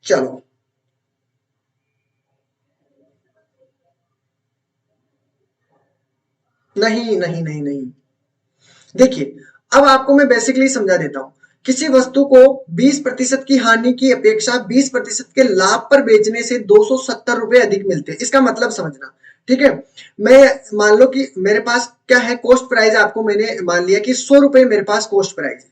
चलो, नहीं नहीं नहीं नहीं, देखिए, अब आपको मैं बेसिकली समझा देता हूं। किसी वस्तु को 20% की हानि की अपेक्षा 20% के लाभ पर बेचने से 270 रुपए अधिक मिलते हैं, इसका मतलब समझना। ठीक है, मैं मान लो कि मेरे पास क्या है, कॉस्ट प्राइस आपको मैंने मान लिया कि 100 रुपए मेरे पास कॉस्ट प्राइस है।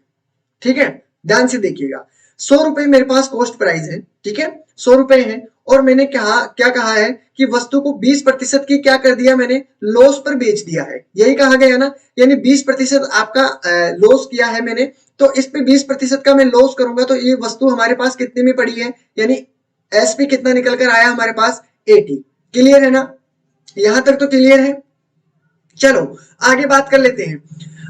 ठीक है, ध्यान से देखिएगा, 100 रुपए मेरे पास कॉस्ट प्राइस है। ठीक है, 100 रुपए है, और मैंने कहा क्या कहा है कि वस्तु को 20% की क्या कर दिया मैंने, लॉस पर बेच दिया है, यही कहा गया ना। यानी 20% आपका लॉस किया है मैंने, तो इस पे 20% का मैं लॉस करूंगा, तो ये वस्तु हमारे पास कितने में पड़ी है, यानी एसपी कितना निकल कर आया हमारे पास, 80। क्लियर है ना, यहां तक तो क्लियर है। चलो आगे बात कर लेते हैं।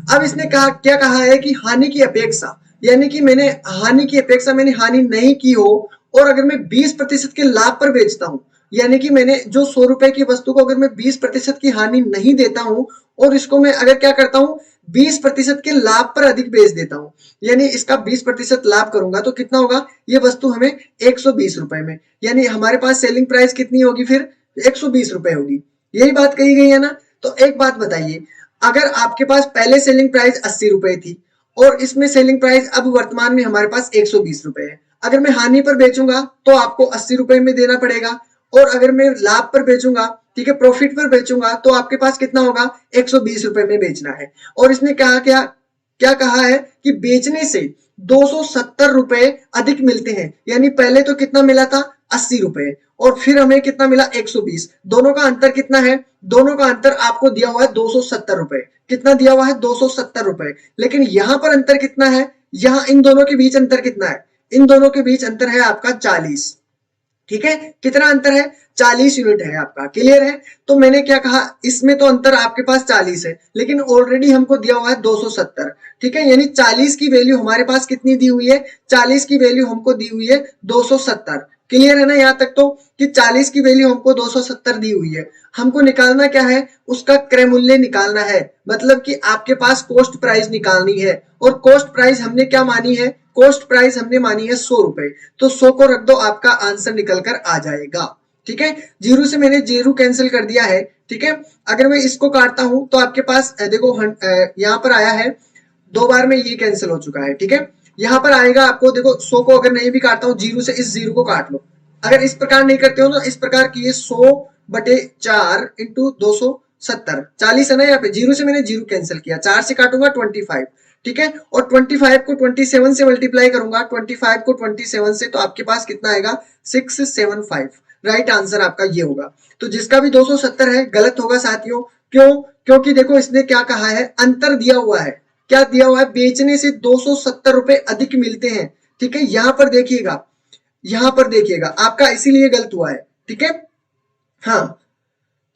अब इसने कहा क्या कहा है कि हानि की अपेक्षा, यानी कि मैंने हानि की अपेक्षा मैंने हानि नहीं की हो, और अगर मैं 20% के लाभ पर बेचता हूं, यानी कि मैंने जो 100 रुपए की वस्तु को अगर मैं 20% की हानि नहीं देता हूं, और इसको मैं अगर क्या करता हूं, 20% के लाभ पर अधिक बेच देता हूं, यानी इसका 20% लाभ करूंगा तो कितना होगा, ये वस्तु हमें 120 रुपए में, यानी हमारे पास सेलिंग प्राइस कितनी होगी फिर, 120 रुपए होगी। यही बात कही गई है ना। तो एक बात बताइए, अगर आपके पास पहले सेलिंग प्राइस 80 रुपए थी, और इसमें सेलिंग प्राइस अब वर्तमान में हमारे पास 120 रुपए है, अगर मैं हानि पर बेचूंगा तो आपको 80 रुपए में देना पड़ेगा, और अगर मैं लाभ पर बेचूंगा, ठीक है, प्रॉफिट पर बेचूंगा, तो आपके पास कितना होगा, 120 रुपए में बेचना है। और इसने कहा क्या, क्या कहा है कि बेचने से 270 रुपए अधिक मिलते हैं, यानी पहले तो कितना मिला था, 80 रुपए, और फिर हमें कितना मिला, 120। दोनों का अंतर कितना है, दोनों का अंतर आपको दिया हुआ है 270 रुपए, कितना दिया हुआ है, 270 रुपए। लेकिन यहां पर अंतर कितना है, यहां इन दोनों के बीच अंतर कितना है, इन दोनों के बीच अंतर है आपका 40। ठीक है, कितना अंतर है, 40 यूनिट है आपका। क्लियर है। तो मैंने क्या कहा, इसमें तो अंतर आपके पास 40 है, लेकिन ऑलरेडी हमको दिया हुआ है 270। ठीक है, यानी 40 की वैल्यू हमारे पास कितनी दी हुई है, 40 की वैल्यू हमको दी हुई है 270। क्लियर है ना यहाँ तक तो, कि 40 की वैल्यू हमको 270 दी हुई है। हमको निकालना क्या है, उसका क्रय मूल्य निकालना है, मतलब कि आपके पास कॉस्ट प्राइस निकालनी है, और कॉस्ट प्राइस हमने क्या मानी है, कॉस्ट प्राइस हमने मानी है 100 रुपए, तो 100 को रख दो, आपका आंसर निकल कर आ जाएगा। ठीक है, जीरो से मैंने जीरो कैंसिल कर दिया है। ठीक है, अगर मैं इसको काटता हूं तो आपके पास देखो यहाँ पर आया है, 2 बार में ये कैंसिल हो चुका है। ठीक है, यहाँ पर आएगा आपको, देखो 100 को अगर नहीं भी काटता हूँ, जीरो से इस जीरो को काट लो। अगर इस प्रकार नहीं करते हो तो इस प्रकार की 100/4 × 270, 40 है ना, यहाँ पे जीरो से मैंने जीरो कैंसिल किया, 4 से काटूंगा 25। ठीक है, और 25 को 27 से मल्टीप्लाई करूंगा, 25 को 27 से, तो आपके पास कितना आएगा, 675। राइट आंसर आपका ये होगा। तो जिसका भी 270 है गलत होगा साथियों। क्यों, क्योंकि देखो इसने क्या कहा है, अंतर दिया हुआ है, क्या दिया हुआ है, बेचने से 270 रुपए अधिक मिलते हैं। ठीक है, यहां पर देखिएगा, यहां पर देखिएगा आपका इसीलिए गलत हुआ है। ठीक है, हाँ,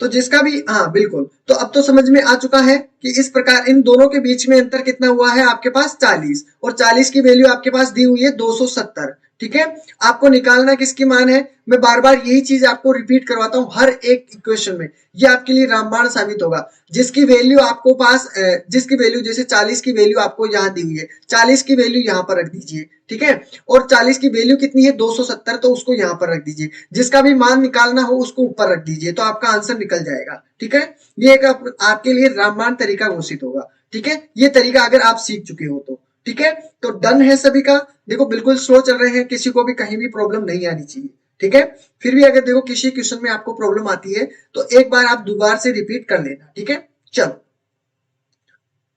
तो जिसका भी, हाँ बिल्कुल, तो अब तो समझ में आ चुका है कि इस प्रकार इन दोनों के बीच में अंतर कितना हुआ है, आपके पास 40, और 40 की वैल्यू आपके पास दी हुई है 270। ठीक है, आपको निकालना किसकी मान है, मैं बार बार यही चीज आपको रिपीट करवाता हूँ हर एक इक्वेशन में, ये आपके लिए रामबाण साबित होगा। जिसकी वैल्यू आपको पास जिसकी वैल्यू, जैसे 40 की वैल्यू आपको यहाँ दी हुई है, 40 की वैल्यू यहाँ पर रख दीजिए। ठीक है, और 40 की वैल्यू कितनी है 270, तो उसको यहाँ पर रख दीजिए। जिसका भी मान निकालना हो उसको ऊपर रख दीजिए, तो आपका आंसर निकल जाएगा। ठीक है, ये एक आपके लिए रामबाण तरीका घोषित होगा। ठीक है, ये तरीका अगर आप सीख चुके हो तो। ठीक है, तो डन है सभी का। देखो बिल्कुल स्लो चल रहे हैं, किसी को भी कहीं भी प्रॉब्लम नहीं आनी चाहिए। ठीक है, फिर भी अगर देखो किसी क्वेश्चन में आपको प्रॉब्लम आती है तो एक बार आप दोबारा से रिपीट कर लेना। ठीक है, चलो,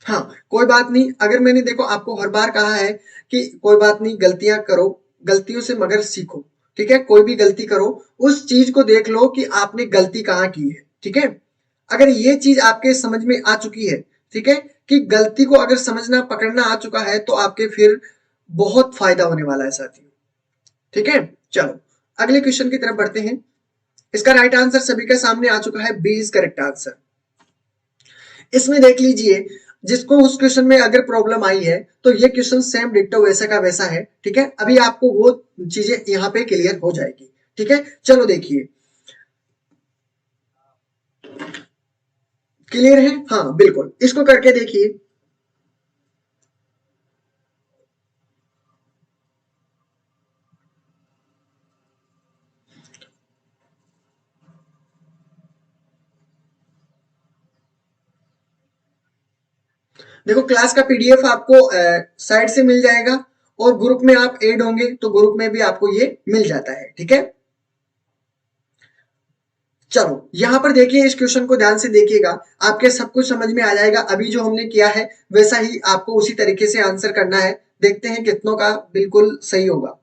हाँ कोई बात नहीं। अगर मैंने देखो आपको हर बार कहा है कि कोई बात नहीं, गलतियां करो, गलतियों से मगर सीखो। ठीक है, कोई भी गलती करो, उस चीज को देख लो कि आपने गलती कहाँ की है। ठीक है, अगर ये चीज आपके समझ में आ चुकी है, ठीक है, कि गलती को अगर समझना पकड़ना आ चुका है, तो आपके फिर बहुत फायदा होने वाला है साथियों। ठीक है, चलो अगले क्वेश्चन की तरफ बढ़ते हैं। इसका राइट आंसर सभी के सामने आ चुका है, बी इज करेक्ट आंसर। इसमें देख लीजिए, जिसको उस क्वेश्चन में अगर प्रॉब्लम आई है तो ये क्वेश्चन सेम डिट्टो वैसा का वैसा है। ठीक है, अभी आपको वो चीजें यहाँ पे क्लियर हो जाएगी। ठीक है, चलो देखिए, क्लियर है, हाँ बिल्कुल, इसको करके देखिए। देखो क्लास का पीडीएफ आपको साइड से मिल जाएगा, और ग्रुप में आप ऐड होंगे तो ग्रुप में भी आपको ये मिल जाता है। ठीक है, चलो यहां पर देखिए, इस क्वेश्चन को ध्यान से देखिएगा, आपके सब कुछ समझ में आ जाएगा। अभी जो हमने किया है वैसा ही आपको उसी तरीके से आंसर करना है। देखते हैं कितनों का बिल्कुल सही होगा।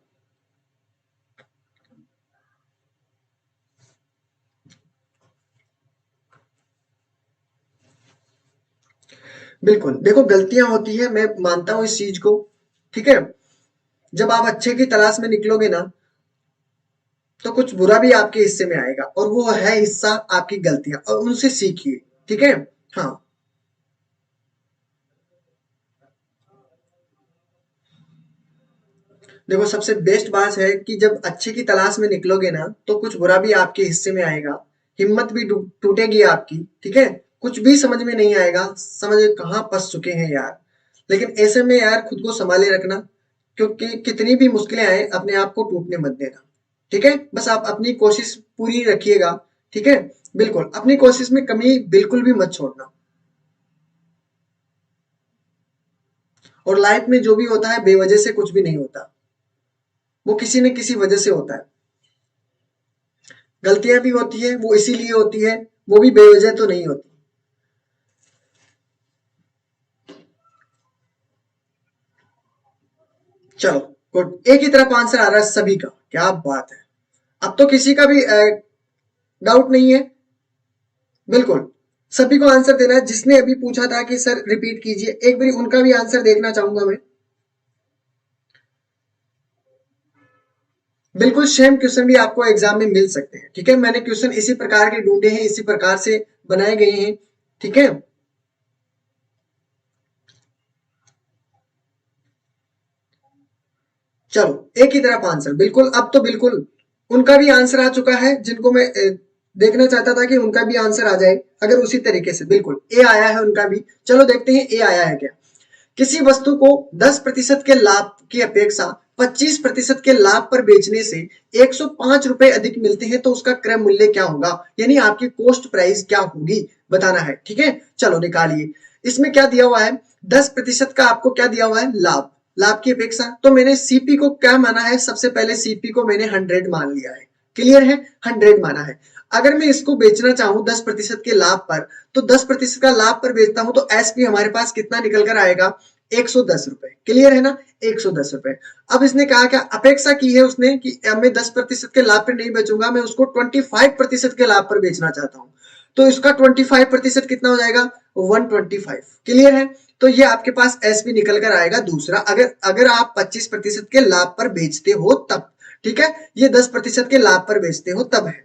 बिल्कुल, देखो गलतियां होती है, मैं मानता हूं इस चीज को। ठीक है, जब आप अच्छे की तलाश में निकलोगे ना, तो कुछ बुरा भी आपके हिस्से में आएगा, और वो है हिस्सा आपकी गलतियां, और उनसे सीखिए। ठीक है, हाँ देखो सबसे बेस्ट बात है कि जब अच्छे की तलाश में निकलोगे ना, तो कुछ बुरा भी आपके हिस्से में आएगा, हिम्मत भी टूटेगी आपकी। ठीक है, कुछ भी समझ में नहीं आएगा, समझ कहाँ फंस चुके हैं यार। लेकिन ऐसे में यार खुद को संभाले रखना, क्योंकि कितनी भी मुश्किलें आए अपने आप को टूटने मत देना। ठीक है, बस आप अपनी कोशिश पूरी रखिएगा। ठीक है, बिल्कुल अपनी कोशिश में कमी बिल्कुल भी मत छोड़ना। और लाइफ में जो भी होता है बेवजह से कुछ भी नहीं होता, वो किसी न किसी वजह से होता है। गलतियां भी होती है वो इसीलिए होती है, वो भी बेवजह तो नहीं होती। चलो गुड, एक ही तरफ आंसर आ रहा है सभी का, क्या बात है। अब तो किसी का भी डाउट नहीं है, बिल्कुल सभी को आंसर देना है। जिसने अभी पूछा था कि सर रिपीट कीजिए, एक बार उनका भी आंसर देखना चाहूंगा मैं। बिल्कुल सेम क्वेश्चन भी आपको एग्जाम में मिल सकते हैं। ठीक है, मैंने क्वेश्चन इसी प्रकार के ढूंढे हैं, इसी प्रकार से बनाए गए हैं। ठीक है, चलो एक ही तरफ आंसर, बिल्कुल अब तो बिल्कुल उनका भी आंसर आ चुका है, जिनको मैं देखना चाहता था कि उनका भी आंसर आ जाए अगर उसी तरीके से। बिल्कुल ए आया है उनका भी, चलो देखते हैं ए आया है क्या। किसी वस्तु को 10% के लाभ की अपेक्षा 25% के लाभ पर बेचने से 105 रुपए अधिक मिलते हैं, तो उसका क्रय मूल्य क्या होगा, यानी आपकी कॉस्ट प्राइस क्या होगी बताना है। ठीक है, चलो निकालिए। इसमें क्या दिया हुआ है, 10% का आपको क्या दिया हुआ है, लाभ, लाभ की अपेक्षा। तो मैंने सीपी को क्या माना है, सबसे पहले सीपी को मैंने 100 मान लिया है। क्लियर है, 100 माना है। अगर मैं इसको बेचना चाहूं 10% के लाभ पर, तो 10% का लाभ पर बेचता हूं, तो एसपी हमारे पास कितना निकल कर आएगा, 110 रुपए। क्लियर है ना, 110 रुपए। अब इसने कहा क्या, अपेक्षा की है उसने कि मैं 10% के लाभ पर नहीं बेचूंगा, मैं उसको 25% के लाभ पर बेचना चाहता हूं। तो इसका 25% कितना हो जाएगा, 125। क्लियर है, तो ये आपके पास एसपी निकल कर आएगा दूसरा, अगर अगर आप 25% के लाभ पर बेचते हो तब। ठीक है, ये 10% के लाभ पर बेचते हो तब है।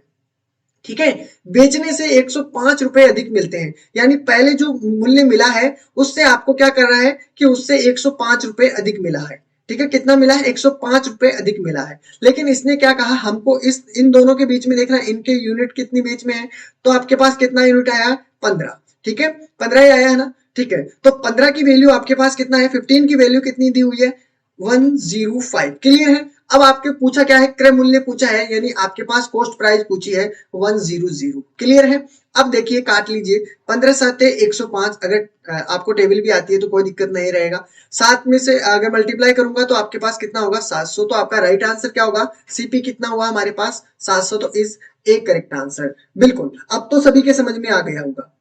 ठीक है। बेचने से 105 रुपए अधिक मिलते हैं, यानी पहले जो मूल्य मिला है उससे आपको क्या कर रहा है कि उससे 105 रुपए अधिक मिला है। ठीक है, कितना मिला है? 105 रुपए अधिक मिला है। लेकिन इसने क्या कहा हमको, इस इन दोनों के बीच में देखना, इनके यूनिट कितनी बीच में है, तो आपके पास कितना यूनिट आया? 15। ठीक है, 15 ही आया है ना। ठीक है, तो 15 की वैल्यू आपके पास कितना है? 15 की वैल्यू कितनी दी हुई है? 105। क्लियर है। अब आपके पूछा क्या है? क्रय मूल्य पूछा है, यानी आपके पास कॉस्ट प्राइस पूछी है 100। क्लियर है। अब देखिए काट लीजिए, 15 7 105। अगर आपको टेबल भी आती है तो कोई दिक्कत नहीं रहेगा। 7 में से अगर मल्टीप्लाई करूंगा तो आपके पास कितना होगा? 700। तो आपका राइट आंसर क्या होगा? सीपी कितना हुआ हमारे पास? 700। तो इज एक करेक्ट आंसर। बिल्कुल, अब तो सभी के समझ में आ गया होगा।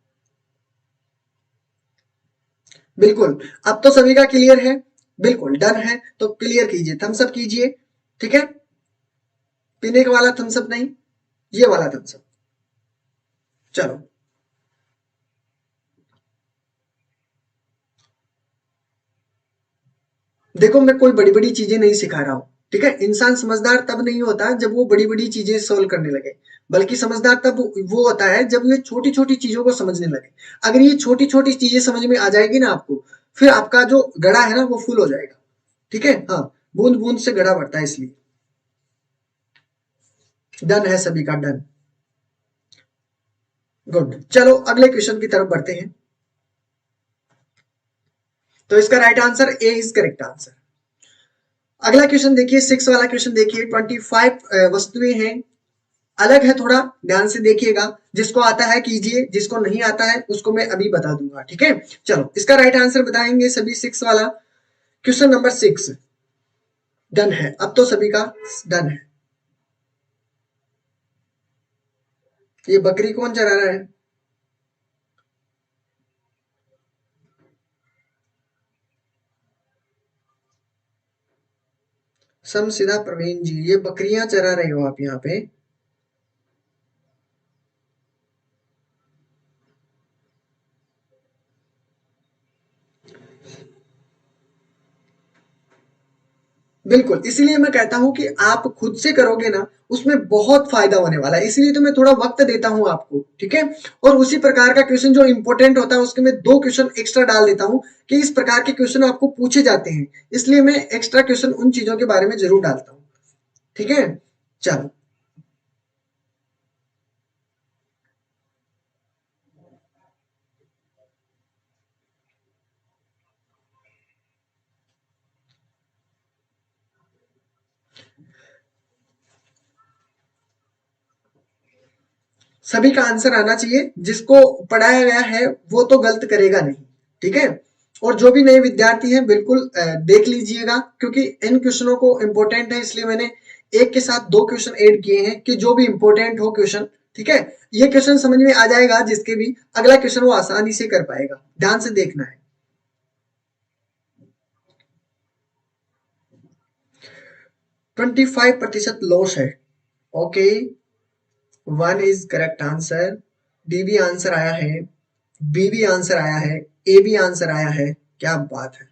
बिल्कुल, अब तो सभी का क्लियर है। बिल्कुल डन है, तो क्लियर कीजिए, थम्स अप कीजिए। ठीक है, पीने का वाला थम्स अप नहीं, ये वाला थम्स अप। चलो, देखो मैं कोई बड़ी बड़ी चीजें नहीं सिखा रहा हूं। ठीक है, इंसान समझदार तब नहीं होता जब वो बड़ी बड़ी चीजें सोल्व करने लगे, बल्कि समझदार तब वो होता है जब ये छोटी छोटी चीजों को समझने लगे। अगर ये छोटी छोटी चीजें समझ में आ जाएगी ना आपको, फिर आपका जो गड़ा है ना वो फुल हो जाएगा। ठीक है, हाँ, बूंद बूंद से गड़ा बढ़ता है, इसलिए डन है सभी का, डन। गुड, चलो अगले क्वेश्चन की तरफ बढ़ते हैं। तो इसका right answer A is correct answer. अगला क्वेश्चन देखिए, 6 वाला क्वेश्चन देखिए। 25 वस्तुएं हैं, अलग है थोड़ा, ध्यान से देखिएगा। जिसको आता है कीजिए, जिसको नहीं आता है उसको मैं अभी बता दूंगा। ठीक है, चलो इसका राइट आंसर बताएंगे सभी। 6 वाला क्वेश्चन नंबर 6 डन है। अब तो सभी का डन है। ये बकरी कौन चरा रहा है? सम सीधा प्रवीण जी, ये बकरियां चरा रहे हो आप यहाँ पे? बिल्कुल, इसीलिए मैं कहता हूं कि आप खुद से करोगे ना, उसमें बहुत फायदा होने वाला है। इसीलिए तो मैं थोड़ा वक्त देता हूं आपको। ठीक है, और उसी प्रकार का क्वेश्चन जो इंपॉर्टेंट होता है उसके मैं 2 क्वेश्चन एक्स्ट्रा डाल देता हूं कि इस प्रकार के क्वेश्चन आपको पूछे जाते हैं, इसलिए मैं एक्स्ट्रा क्वेश्चन उन चीजों के बारे में जरूर डालता हूं। ठीक है, चलो। सभी का आंसर आना चाहिए, जिसको पढ़ाया गया है वो तो गलत करेगा नहीं। ठीक है, और जो भी नए विद्यार्थी हैं बिल्कुल देख लीजिएगा, क्योंकि इन क्वेश्चनों को इंपॉर्टेंट है, इसलिए मैंने एक के साथ 2 क्वेश्चन ऐड किए हैं कि जो भी इंपॉर्टेंट हो क्वेश्चन। ठीक है, ये क्वेश्चन समझ में आ जाएगा जिसके भी, अगला क्वेश्चन वो आसानी से कर पाएगा। ध्यान से देखना है। 25% लॉस है। Okay, 1 is correct answer. D भी आंसर आया है, बी भी आंसर आया है, ए भी आंसर आया है। क्या बात है।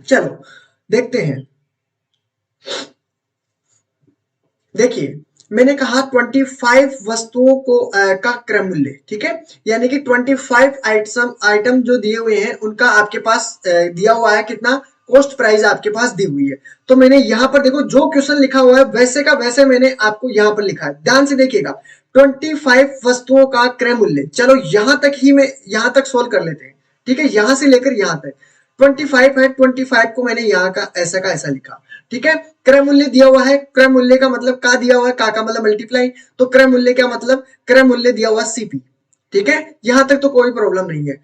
चलो देखते हैं। देखिए, मैंने कहा 25 वस्तुओं को का क्रय मूल्य। ठीक है, यानी कि 25 आइटम जो दिए हुए हैं उनका आपके पास दिया हुआ है कितना, कॉस्ट प्राइस आपके पास दी हुई है। तो मैंने यहां पर देखो जो क्वेश्चन लिखा हुआ है वैसे का वैसे मैंने आपको यहां पर लिखा है, ध्यान से देखिएगा। 25 वस्तुओं का क्रय मूल्य, चलो यहां तक ही मैं यहां तक सोल्व कर लेते हैं। ठीक है, यहां से लेकर यहां तक 25 है, 25 को मैंने यहाँ का ऐसा लिखा। ठीक है, क्रय मूल्य दिया हुआ है, क्रय मूल्य का मतलब का दिया हुआ है, का मतलब मल्टीप्लाई, तो क्रय मूल्य क्या मतलब, क्रय मूल्य दिया हुआ सीपी। ठीक है, यहां तक तो कोई प्रॉब्लम नहीं है।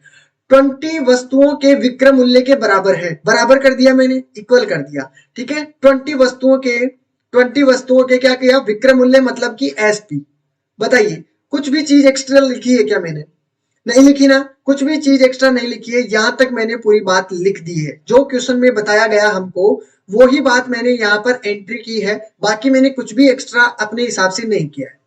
20 वस्तुओं के विक्रय मूल्य के बराबर है, बराबर कर दिया मैंने, इक्वल कर दिया। ठीक है, 20 वस्तुओं के क्या किया, विक्रय मूल्य मतलब कि एसपी। बताइए, कुछ भी चीज एक्स्ट्रा लिखी है क्या मैंने? नहीं लिखी ना, कुछ भी चीज एक्स्ट्रा नहीं लिखी है, यहां तक मैंने पूरी बात लिख दी है। जो क्वेश्चन में बताया गया हमको वो ही बात मैंने यहाँ पर एंट्री की है, बाकी मैंने कुछ भी एक्स्ट्रा अपने हिसाब से नहीं किया है।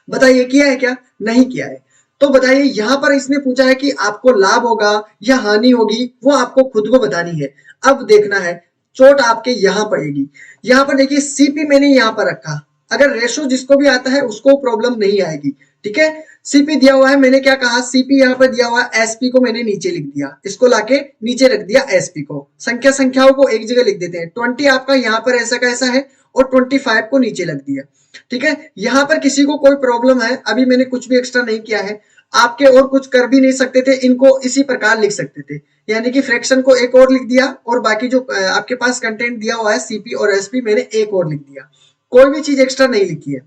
बताइए किया है क्या? नहीं किया है। तो बताइए, यहां पर इसने पूछा है कि आपको लाभ होगा या हानि होगी, वो आपको खुद को बतानी है। अब देखना है, चोट आपके यहां पड़ेगी। यहां पर देखिए सीपी मैंने यहां पर रखा, अगर रेशो जिसको भी आता है उसको प्रॉब्लम नहीं आएगी, ठीक है। सीपी दिया हुआ है, मैंने क्या कहा, सीपी यहाँ पर दिया हुआ है, एसपी को मैंने नीचे लिख दिया, इसको लाके नीचे रख दिया एसपी को, संख्याओं को एक जगह लिख देते हैं। 20 आपका यहाँ पर ऐसा का ऐसा है और 25 को नीचे लग दिया, ठीक है। यहाँ पर किसी को कोई प्रॉब्लम है, अभी मैंने कुछ भी एक्स्ट्रा नहीं किया है, आपके और कुछ कर भी नहीं सकते थे, इनको इसी प्रकार लिख सकते थे, यानी कि फ्रैक्शन को एक और लिख दिया और बाकी जो आपके पास कंटेंट दिया हुआ है सीपी और एसपी मैंने एक और लिख दिया, कोई भी चीज एक्स्ट्रा नहीं लिखी है,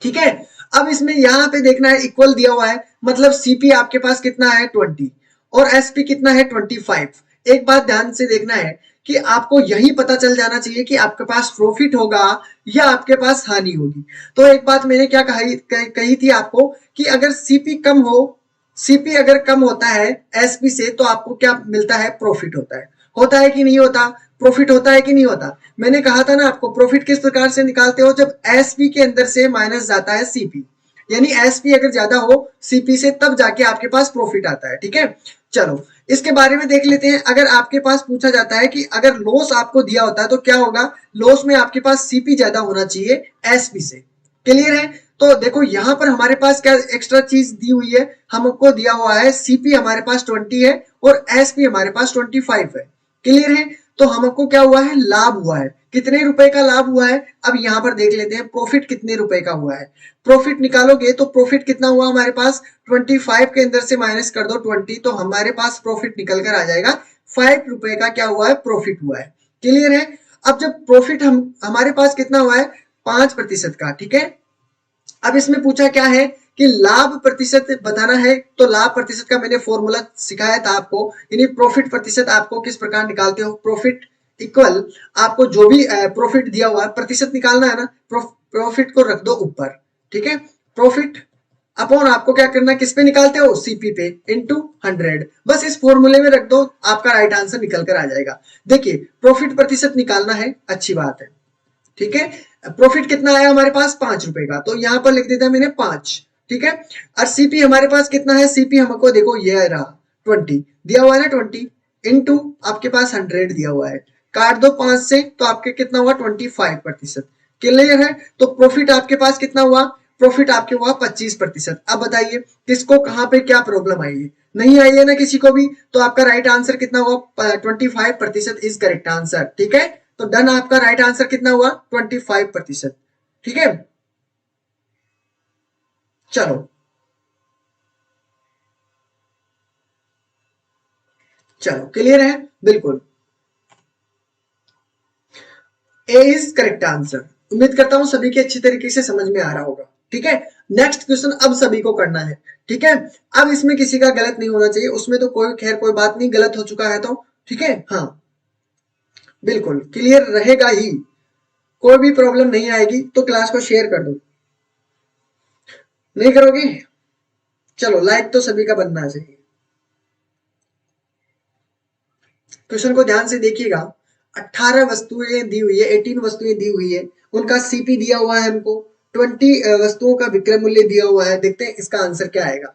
ठीक है। अब इसमें यहाँ पे देखना है इक्वल दिया हुआ है, मतलब सीपी आपके पास कितना है 20 और एसपी कितना है 25। एक बात ध्यान से देखना है कि आपको यही पता चल जाना चाहिए कि आपके पास प्रॉफिट होगा या आपके पास हानि होगी। तो एक बात मैंने क्या कही थी आपको कि अगर सीपी कम हो, सीपी अगर कम होता है एसपी से तो आपको क्या मिलता है, प्रॉफिट होता है कि नहीं होता, प्रॉफिट होता है कि नहीं होता। मैंने कहा था ना आपको प्रॉफिट किस प्रकार से निकालते हो, जब एसपी के अंदर से माइनस जाता है सीपी, यानी एसपी अगर ज्यादा हो सीपी से तब जाके आपके पास प्रॉफिट आता है, ठीक है। चलो इसके बारे में देख लेते हैं। अगर आपके पास पूछा जाता है कि अगर लॉस आपको दिया होता है तो क्या होगा, लॉस में आपके पास सीपी ज्यादा होना चाहिए एसपी से, क्लियर है। तो देखो यहाँ पर हमारे पास क्या एक्स्ट्रा चीज दी हुई है, हमको दिया हुआ है सीपी हमारे पास 20 है और एसपी हमारे पास 25 है, क्लियर है। तो हमको क्या हुआ है, लाभ हुआ है, कितने रुपए का लाभ हुआ है। अब यहाँ पर देख लेते हैं प्रॉफिट कितने रुपए का हुआ है, प्रॉफिट निकालोगे तो प्रॉफिट कितना हुआ हमारे पास 25 के अंदर से माइनस कर दो 20, तो हमारे पास प्रॉफिट निकल कर आ जाएगा 5 रुपए का क्या हुआ है, प्रॉफिट हुआ है, क्लियर है। अब जब प्रॉफिट हमारे पास कितना हुआ है 5% का, ठीक है। अब इसमें पूछा क्या है कि लाभ प्रतिशत बताना है, तो लाभ प्रतिशत का मैंने फॉर्मूला सिखाया था आपको, यानी प्रॉफिट प्रतिशत आपको किस प्रकार निकालते हो, प्रॉफिट इक्वल आपको जो भी प्रॉफिट दिया हुआ है प्रतिशत निकालना है ना, प्रॉफिट को रख दो ऊपर, ठीक है। प्रॉफिट अपॉन आपको क्या करना है, किस पे निकालते हो, सीपी पे, इंटू 100, बस इस फॉर्मूले में रख दो, आपका राइट आंसर निकल कर आ जाएगा। देखिए प्रॉफिट प्रतिशत निकालना है, अच्छी बात है, ठीक है। प्रॉफिट कितना आया हमारे पास 5 रुपए का, तो यहां पर लिख देता है मैंने 5, ठीक है। और सीपी हमारे पास कितना है, सीपी हमको देखो ये रहा 20 दिया हुआ है ना, 20 इंटू आपके पास 100 दिया हुआ है, काट दो 5 से तो आपके कितना हुआ 25%, क्लियर है। तो प्रॉफिट आपके पास कितना हुआ, प्रॉफिट आपके हुआ 25%। अब बताइए किसको कहां पे क्या प्रॉब्लम आई है, नहीं आई है ना किसी को भी, तो आपका राइट आंसर कितना हुआ 25% इज करेक्ट आंसर, ठीक है। तो डन, आपका राइट आंसर कितना हुआ 25%, ठीक है। चलो चलो क्लियर है, बिल्कुल ए इज करेक्ट आंसर। उम्मीद करता हूं सभी के अच्छी तरीके से समझ में आ रहा होगा, ठीक है। नेक्स्ट क्वेश्चन अब सभी को करना है, ठीक है। अब इसमें किसी का गलत नहीं होना चाहिए, उसमें तो कोई खैर कोई बात नहीं, गलत हो चुका है तो ठीक है, हाँ बिल्कुल क्लियर रहेगा ही, कोई भी प्रॉब्लम नहीं आएगी। तो क्लास को शेयर कर दो, नहीं करोगे, चलो लाइक तो सभी का बनना चाहिए। क्वेश्चन को ध्यान से देखिएगा, 18 वस्तुएं दी हुई है, 18 वस्तुएं दी हुई है, उनका सीपी दिया हुआ है हमको, 20 वस्तुओं का विक्रय मूल्य दिया हुआ है, देखते हैं इसका आंसर क्या आएगा।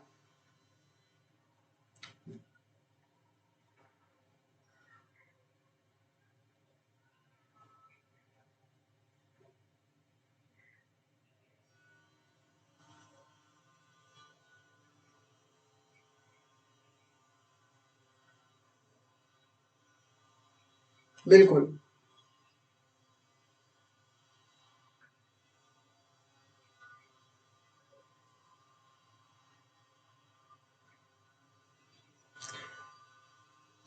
बिल्कुल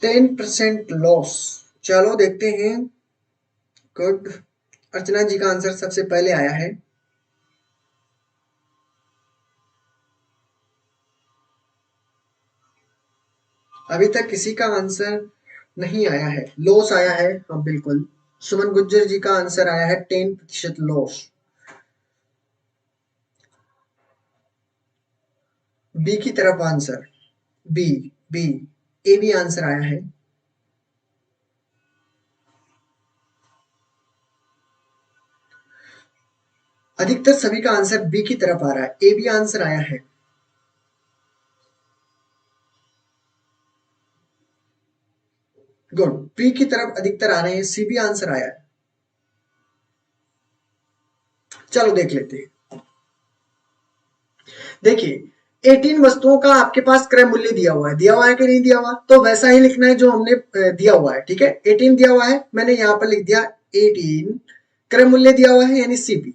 10% लॉस, चलो देखते हैं। गुड, अर्चना जी का आंसर सबसे पहले आया है। अभी तक किसी का आंसर नहीं आया है, लॉस आया है, हाँ बिल्कुल। सुमन गुज्जर जी का आंसर आया है 10% लॉस, बी की तरफ आंसर, बी, बी, ए भी आंसर आया है। अधिकतर सभी का आंसर बी की तरफ आ रहा है, ए भी आंसर आया है। गुड, पी की तरफ अधिकतर आ रहे हैं, सी भी आंसर आया है। चलो देख लेते हैं। देखिए 18 वस्तुओं का आपके पास क्रय मूल्य दिया हुआ है कि नहीं दिया हुआ, तो वैसा ही लिखना है जो हमने दिया हुआ है। ठीक है, 18 दिया हुआ है, मैंने यहाँ पर लिख दिया 18, क्रय मूल्य दिया हुआ है यानी सीपी।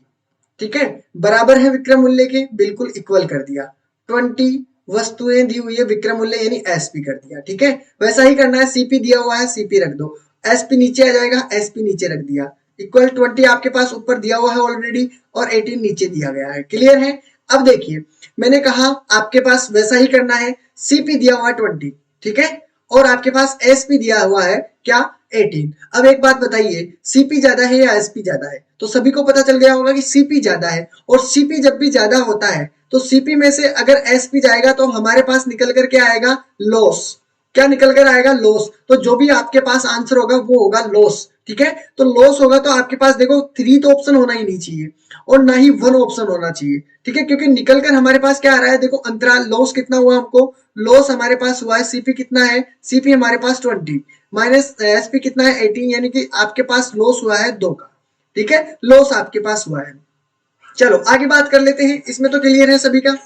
ठीक है, बराबर है विक्रय मूल्य के, बिल्कुल इक्वल कर दिया। 20 वस्तुएं दी हुई है, विक्रय मूल्य यानी एसपी कर दिया। ठीक है, वैसा ही करना है, सीपी दिया हुआ है, सीपी रख दो, एसपी नीचे आ जाएगा, एसपी नीचे रख दिया। इक्वल 20 आपके पास ऊपर दिया हुआ है ऑलरेडी, और 18 नीचे दिया गया है। क्लियर है? अब देखिए, मैंने कहा आपके पास वैसा ही करना है, सीपी दिया हुआ है 20, ठीक है, और आपके पास एसपी दिया हुआ है क्या, 18। अब एक बात बताइए, सीपी ज्यादा है या एसपी ज्यादा है? तो सभी को पता चल गया होगा कि सीपी ज्यादा है, और सीपी जब भी ज्यादा होता है तो सीपी में से अगर एसपी जाएगा तो हमारे पास निकल कर क्या आएगा, लॉस। क्या निकल कर आएगा, लॉस। तो जो भी आपके पास आंसर होगा वो होगा लॉस। ठीक है, तो लॉस होगा तो आपके पास देखो 3 तो ऑप्शन होना ही नहीं चाहिए, और ना ही 1 ऑप्शन होना चाहिए। ठीक है, क्योंकि निकल कर हमारे पास क्या आ रहा है, देखो अंतराल लॉस कितना हुआ हमको, लॉस हमारे पास हुआ है, सीपी कितना है, सीपी हमारे पास 20 माइनस एसपी कितना है 18, यानी कि आपके पास लॉस हुआ है 2 का। ठीक है, लॉस आपके पास हुआ है। चलो आगे बात कर लेते हैं, इसमें तो क्लियर है सभी का।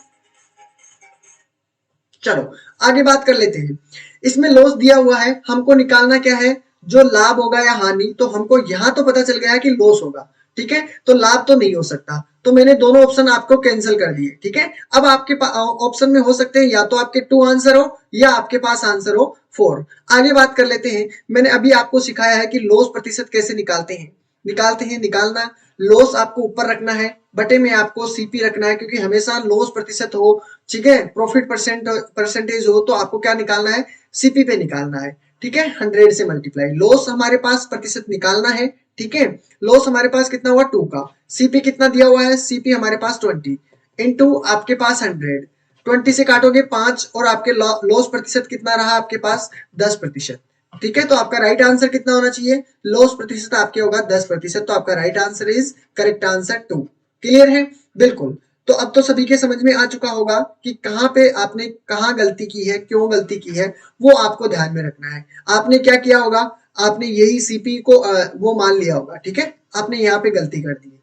चलो आगे बात कर लेते हैं, इसमें लॉस दिया हुआ है, हमको निकालना क्या है, जो लाभ होगा या हानि। तो हमको यहां तो पता चल गया है कि लॉस होगा। ठीक है, तो लाभ तो नहीं हो सकता, तो मैंने दोनों ऑप्शन आपको कैंसिल कर दिए। ठीक है, अब आपके ऑप्शन में हो सकते हैं या तो आपके 2 आंसर हो या आपके पास आंसर हो 4। आगे बात कर लेते हैं, मैंने अभी आपको सिखाया है कि लॉस प्रतिशत कैसे निकालते हैं निकालना। लॉस आपको ऊपर रखना है, बटे में आपको सीपी रखना है, क्योंकि हमेशा लॉस प्रतिशत हो, ठीक है, प्रॉफिट परसेंटेज हो, तो आपको क्या निकालना है, सीपी पे निकालना है। ठीक है, 100 से मल्टीप्लाई, लॉस हमारे पास प्रतिशत निकालना है। ठीक है, लॉस हमारे पास कितना हुआ 2 का, सीपी कितना दिया हुआ है, सीपी हमारे पास 20 इंटू आपके पास 100, 20 से काटोगे 5, और आपके लॉस प्रतिशत कितना रहा आपके पास, 10%। ठीक है, तो आपका राइट आंसर कितना होना चाहिए, लॉस प्रतिशत आपके होगा 10%, तो आपका right answer is correct answer 2। Clear है? बिल्कुल। तो अब तो सभी के समझ में आ चुका होगा कि कहाँ पे आपने कहाँ गलती की है, क्यों गलती की है, वो आपको ध्यान में रखना है। आपने क्या किया होगा, आपने यही सीपी को वो मान लिया होगा। ठीक है, आपने यहाँ पे गलती कर दी है।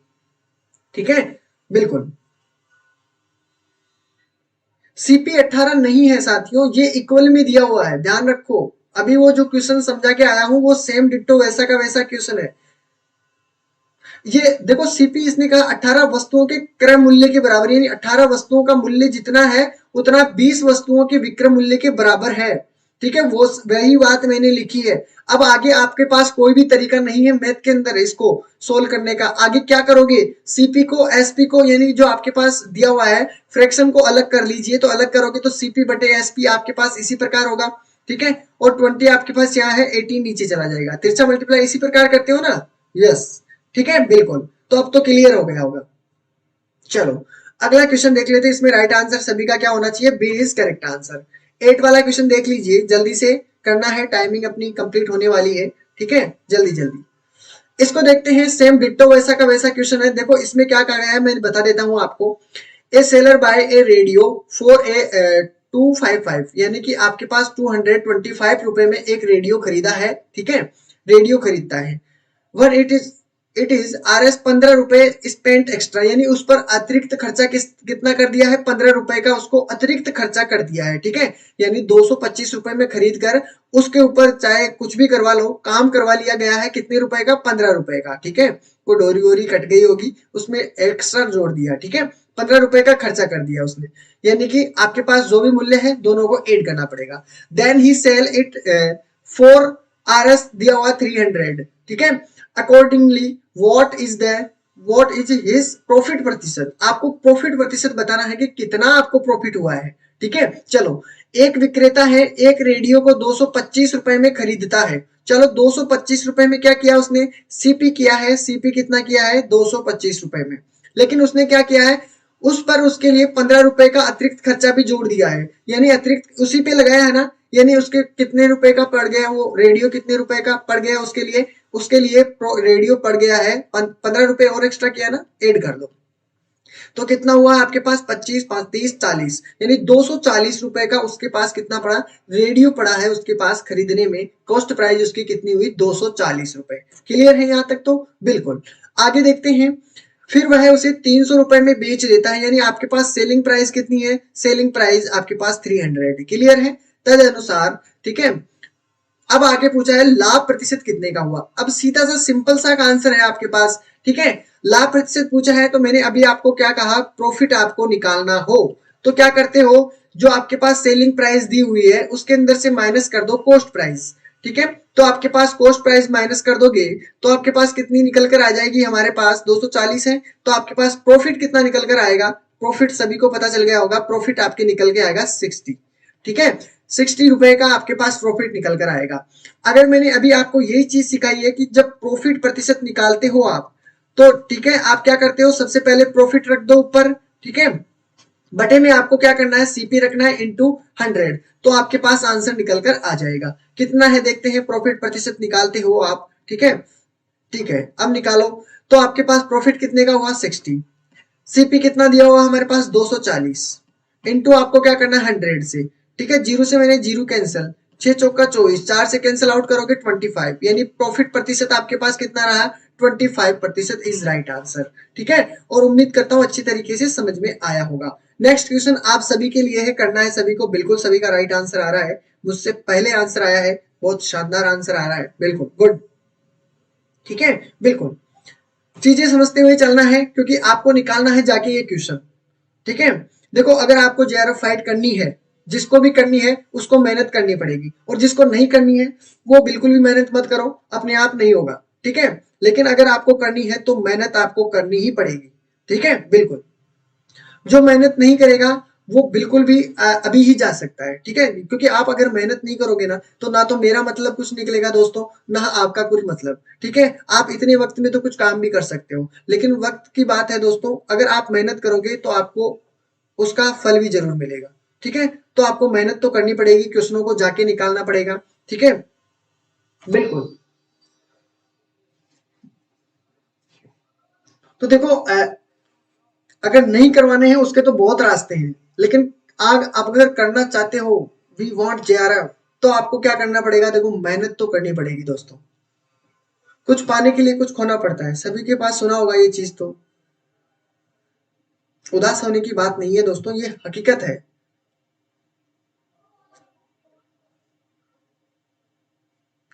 ठीक है, बिल्कुल। सीपी 18 नहीं है साथियों, ये इक्वल में दिया हुआ है, ध्यान रखो। अभी वो जो क्वेश्चन समझा के आया हूं वो सेम डिट्टो वैसा का वैसा क्वेश्चन है। ये देखो, सीपी इसने कहा 18 वस्तुओं के क्रय मूल्य के बराबर, यानी 18 वस्तुओं का मूल्य जितना है उतना 20 वस्तुओं के विक्रय मूल्य के बराबर है। ठीक है, वो वही बात मैंने लिखी है। अब आगे आपके पास कोई भी तरीका नहीं है मैथ के अंदर इसको सोल्व करने का। आगे क्या करोगे, सीपी को एसपी को, यानी जो आपके पास दिया हुआ है फ्रैक्शन को अलग कर लीजिए, तो अलग करोगे तो सीपी बटे एसपी आपके पास इसी प्रकार होगा। ठीक है, और 20 आपके पास यहाँ है, 18 नीचे चला जाएगा, तिरछा मल्टीप्लाई इसी प्रकार करते हो ना। यस, ठीक है, बिल्कुल। तो अब तो क्लियर हो गया होगा। चलो अगला क्वेश्चन देख लेते हैं, इसमें राइट आंसर सभी का क्या होना चाहिए, बी इज करेक्ट आंसर। 8 वाला क्वेश्चन देख लीजिए, जल्दी से करना है, टाइमिंग अपनी कंप्लीट होने वाली है। ठीक है, जल्दी जल्दी इसको देखते हैं। सेम डिट्टो वैसा का वैसा क्वेश्चन है। देखो इसमें क्या कहा गया है, मैं बता देता हूं आपको। A seller buy a radio for a 255, यानी कि आपके पास 225 रुपए में एक रेडियो खरीदा है। ठीक है, रेडियो खरीदता है, वर इट इज आर एस 15 रुपए स्पेंट एक्स्ट्रा, यानी उस पर अतिरिक्त खर्चा कितना कर दिया है, 15 रुपए का उसको अतिरिक्त खर्चा कर दिया है। ठीक है, यानी 225 रुपए में खरीद कर उसके ऊपर चाहे कुछ भी करवा लो, काम करवा लिया गया है, कितने रुपए का, 15 रुपए का। ठीक है, कोई डोरी वोरी कट गई होगी, उसमें एक्स्ट्रा जोड़ दिया। ठीक है, 15 रुपए का खर्चा कर दिया उसने, यानी कि आपके पास जो भी मूल्य है दोनों को ऐड करना पड़ेगा। Then he sell it for R S दिया हुआ 300। ठीक है, accordingly what is his profit प्रतिशत, आपको प्रॉफिट प्रतिशत बताना है कि कितना आपको प्रॉफिट हुआ है। ठीक है, चलो एक विक्रेता है, एक रेडियो को 225 रुपए में खरीदता है। चलो 225 रुपए में क्या किया उसने, सीपी किया है, सीपी कितना किया है, 225 रुपए में। लेकिन उसने क्या किया है, उस पर उसके लिए 15 रुपए का अतिरिक्त खर्चा भी जोड़ दिया है, यानी अतिरिक्त उसी पे लगाया है ना, यानी उसके कितने रुपए का पड़ गया, वो रेडियो कितने रुपए का पड़ गया उसके लिए रेडियो पड़ गया है 15 रुपए और एक्स्ट्रा किया ना, ऐड कर लो। तो कितना हुआ आपके पास 25, 35, 40, यानी 240 रुपए का उसके पास कितना पड़ा, रेडियो पड़ा है उसके पास खरीदने में। कॉस्ट प्राइस उसकी कितनी हुई, 240 रुपए। क्लियर है यहाँ तक? तो बिल्कुल। आगे देखते हैं, फिर वह उसे 300 रुपए में बेच देता है, यानी आपके पास सेलिंग प्राइस कितनी है, सेलिंग प्राइस आपके पास 300 है। क्लियर है? तद अनुसार, ठीक है। अब आगे पूछा है लाभ प्रतिशत कितने का हुआ। अब सीधा सा सिंपल सा आंसर है आपके पास, ठीक है। लाभ प्रतिशत पूछा है तो मैंने अभी आपको क्या कहा, प्रॉफिट आपको निकालना हो तो क्या करते हो, जो आपके पास सेलिंग प्राइस दी हुई है उसके अंदर से माइनस कर दो कॉस्ट प्राइस, ठीक है। तो आपके पास कॉस्ट प्राइस माइनस कर दोगे तो आपके पास कितनी निकल कर आ जाएगी, हमारे पास 240 है। तो आपके पास प्रॉफिट कितना निकल कर आएगा, प्रॉफिट सभी को पता चल गया होगा, प्रॉफिट आपके निकल के आएगा 60, ठीक है। 60 रुपए का आपके पास प्रॉफिट निकल कर आएगा। अगर मैंने अभी आपको यही चीज सिखाई है कि जब प्रॉफिट प्रतिशत निकालते हो आप, तो ठीक है आप क्या करते हो, सबसे पहले प्रॉफिट रख दो ऊपर, ठीक है। बटे में आपको क्या करना है, सीपी रखना है इंटू 100, तो आपके पास आंसर निकल कर आ जाएगा। कितना है देखते हैं, प्रॉफिट प्रतिशत निकालते हो आप, ठीक है। ठीक है, अब निकालो। तो आपके पास प्रॉफिट कितने का हुआ, 60। सीपी कितना दिया हुआ हमारे पास, 240, इंटू आपको क्या करना है 100 से, ठीक है। जीरो से मैंने जीरो कैंसिल, 6 चौका 24, 4 से कैंसिल आउट करोगे 25, यानी प्रॉफिट प्रतिशत आपके पास कितना रहा, 25% इज राइट आंसर, ठीक है। और उम्मीद करता हूं अच्छी तरीके से समझ में आया होगा। नेक्स्ट क्वेश्चन आप सभी के लिए है, करना है सभी को, बिल्कुल सभी का राइट आंसर आ रहा है, मुझसे पहले आंसर आया है, बहुत शानदार आंसर आ रहा है, बिल्कुल गुड, ठीक है। बिल्कुल चीजें समझते हुए चलना है क्योंकि आपको निकालना है जाके ये क्वेश्चन, ठीक है। देखो अगर आपको जेआरएफ फाइट करनी है, जिसको भी करनी है उसको मेहनत करनी पड़ेगी, और जिसको नहीं करनी है वो बिल्कुल भी मेहनत मत करो, अपने आप नहीं होगा, ठीक है। लेकिन अगर आपको करनी है तो मेहनत आपको करनी ही पड़ेगी, ठीक है। बिल्कुल, जो मेहनत नहीं करेगा वो बिल्कुल भी अभी ही जा सकता है, ठीक है। क्योंकि आप अगर मेहनत नहीं करोगे ना तो मेरा मतलब कुछ निकलेगा दोस्तों, ना आपका कुछ मतलब, ठीक है। आप इतने वक्त में तो कुछ काम भी कर सकते हो, लेकिन वक्त की बात है दोस्तों, अगर आप मेहनत करोगे तो आपको उसका फल भी जरूर मिलेगा, ठीक है। तो आपको मेहनत तो करनी पड़ेगी, क्वेश्चनों को जाके निकालना पड़ेगा, ठीक है। बिल्कुल। तो देखो अगर नहीं करवाने हैं उसके तो बहुत रास्ते हैं, लेकिन आग आप अगर करना चाहते हो, वी वांट जेआरएफ, तो आपको क्या करना पड़ेगा, देखो मेहनत तो करनी पड़ेगी दोस्तों। कुछ पाने के लिए कुछ खोना पड़ता है, सभी के पास सुना होगा ये चीज, तो उदास होने की बात नहीं है दोस्तों, ये हकीकत है।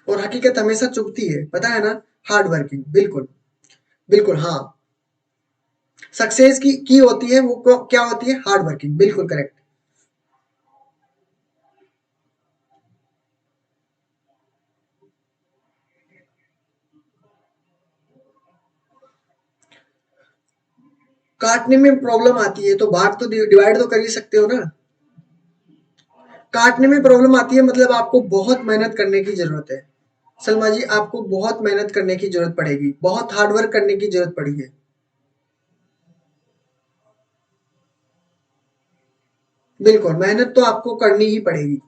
और हकीकत हमेशा चुभती है, पता है ना। हार्ड वर्किंग, बिल्कुल बिल्कुल, हाँ। सक्सेस की होती है वो क्या होती है, हार्ड वर्किंग, बिल्कुल करेक्ट। काटने में प्रॉब्लम आती है तो भाग तो डिवाइड तो कर ही सकते हो ना। काटने में प्रॉब्लम आती है मतलब आपको बहुत मेहनत करने की जरूरत है, सलमा जी आपको बहुत मेहनत करने की जरूरत पड़ेगी, बहुत हार्डवर्क करने की जरूरत पड़ी है। बिल्कुल मेहनत तो आपको करनी ही पड़ेगी।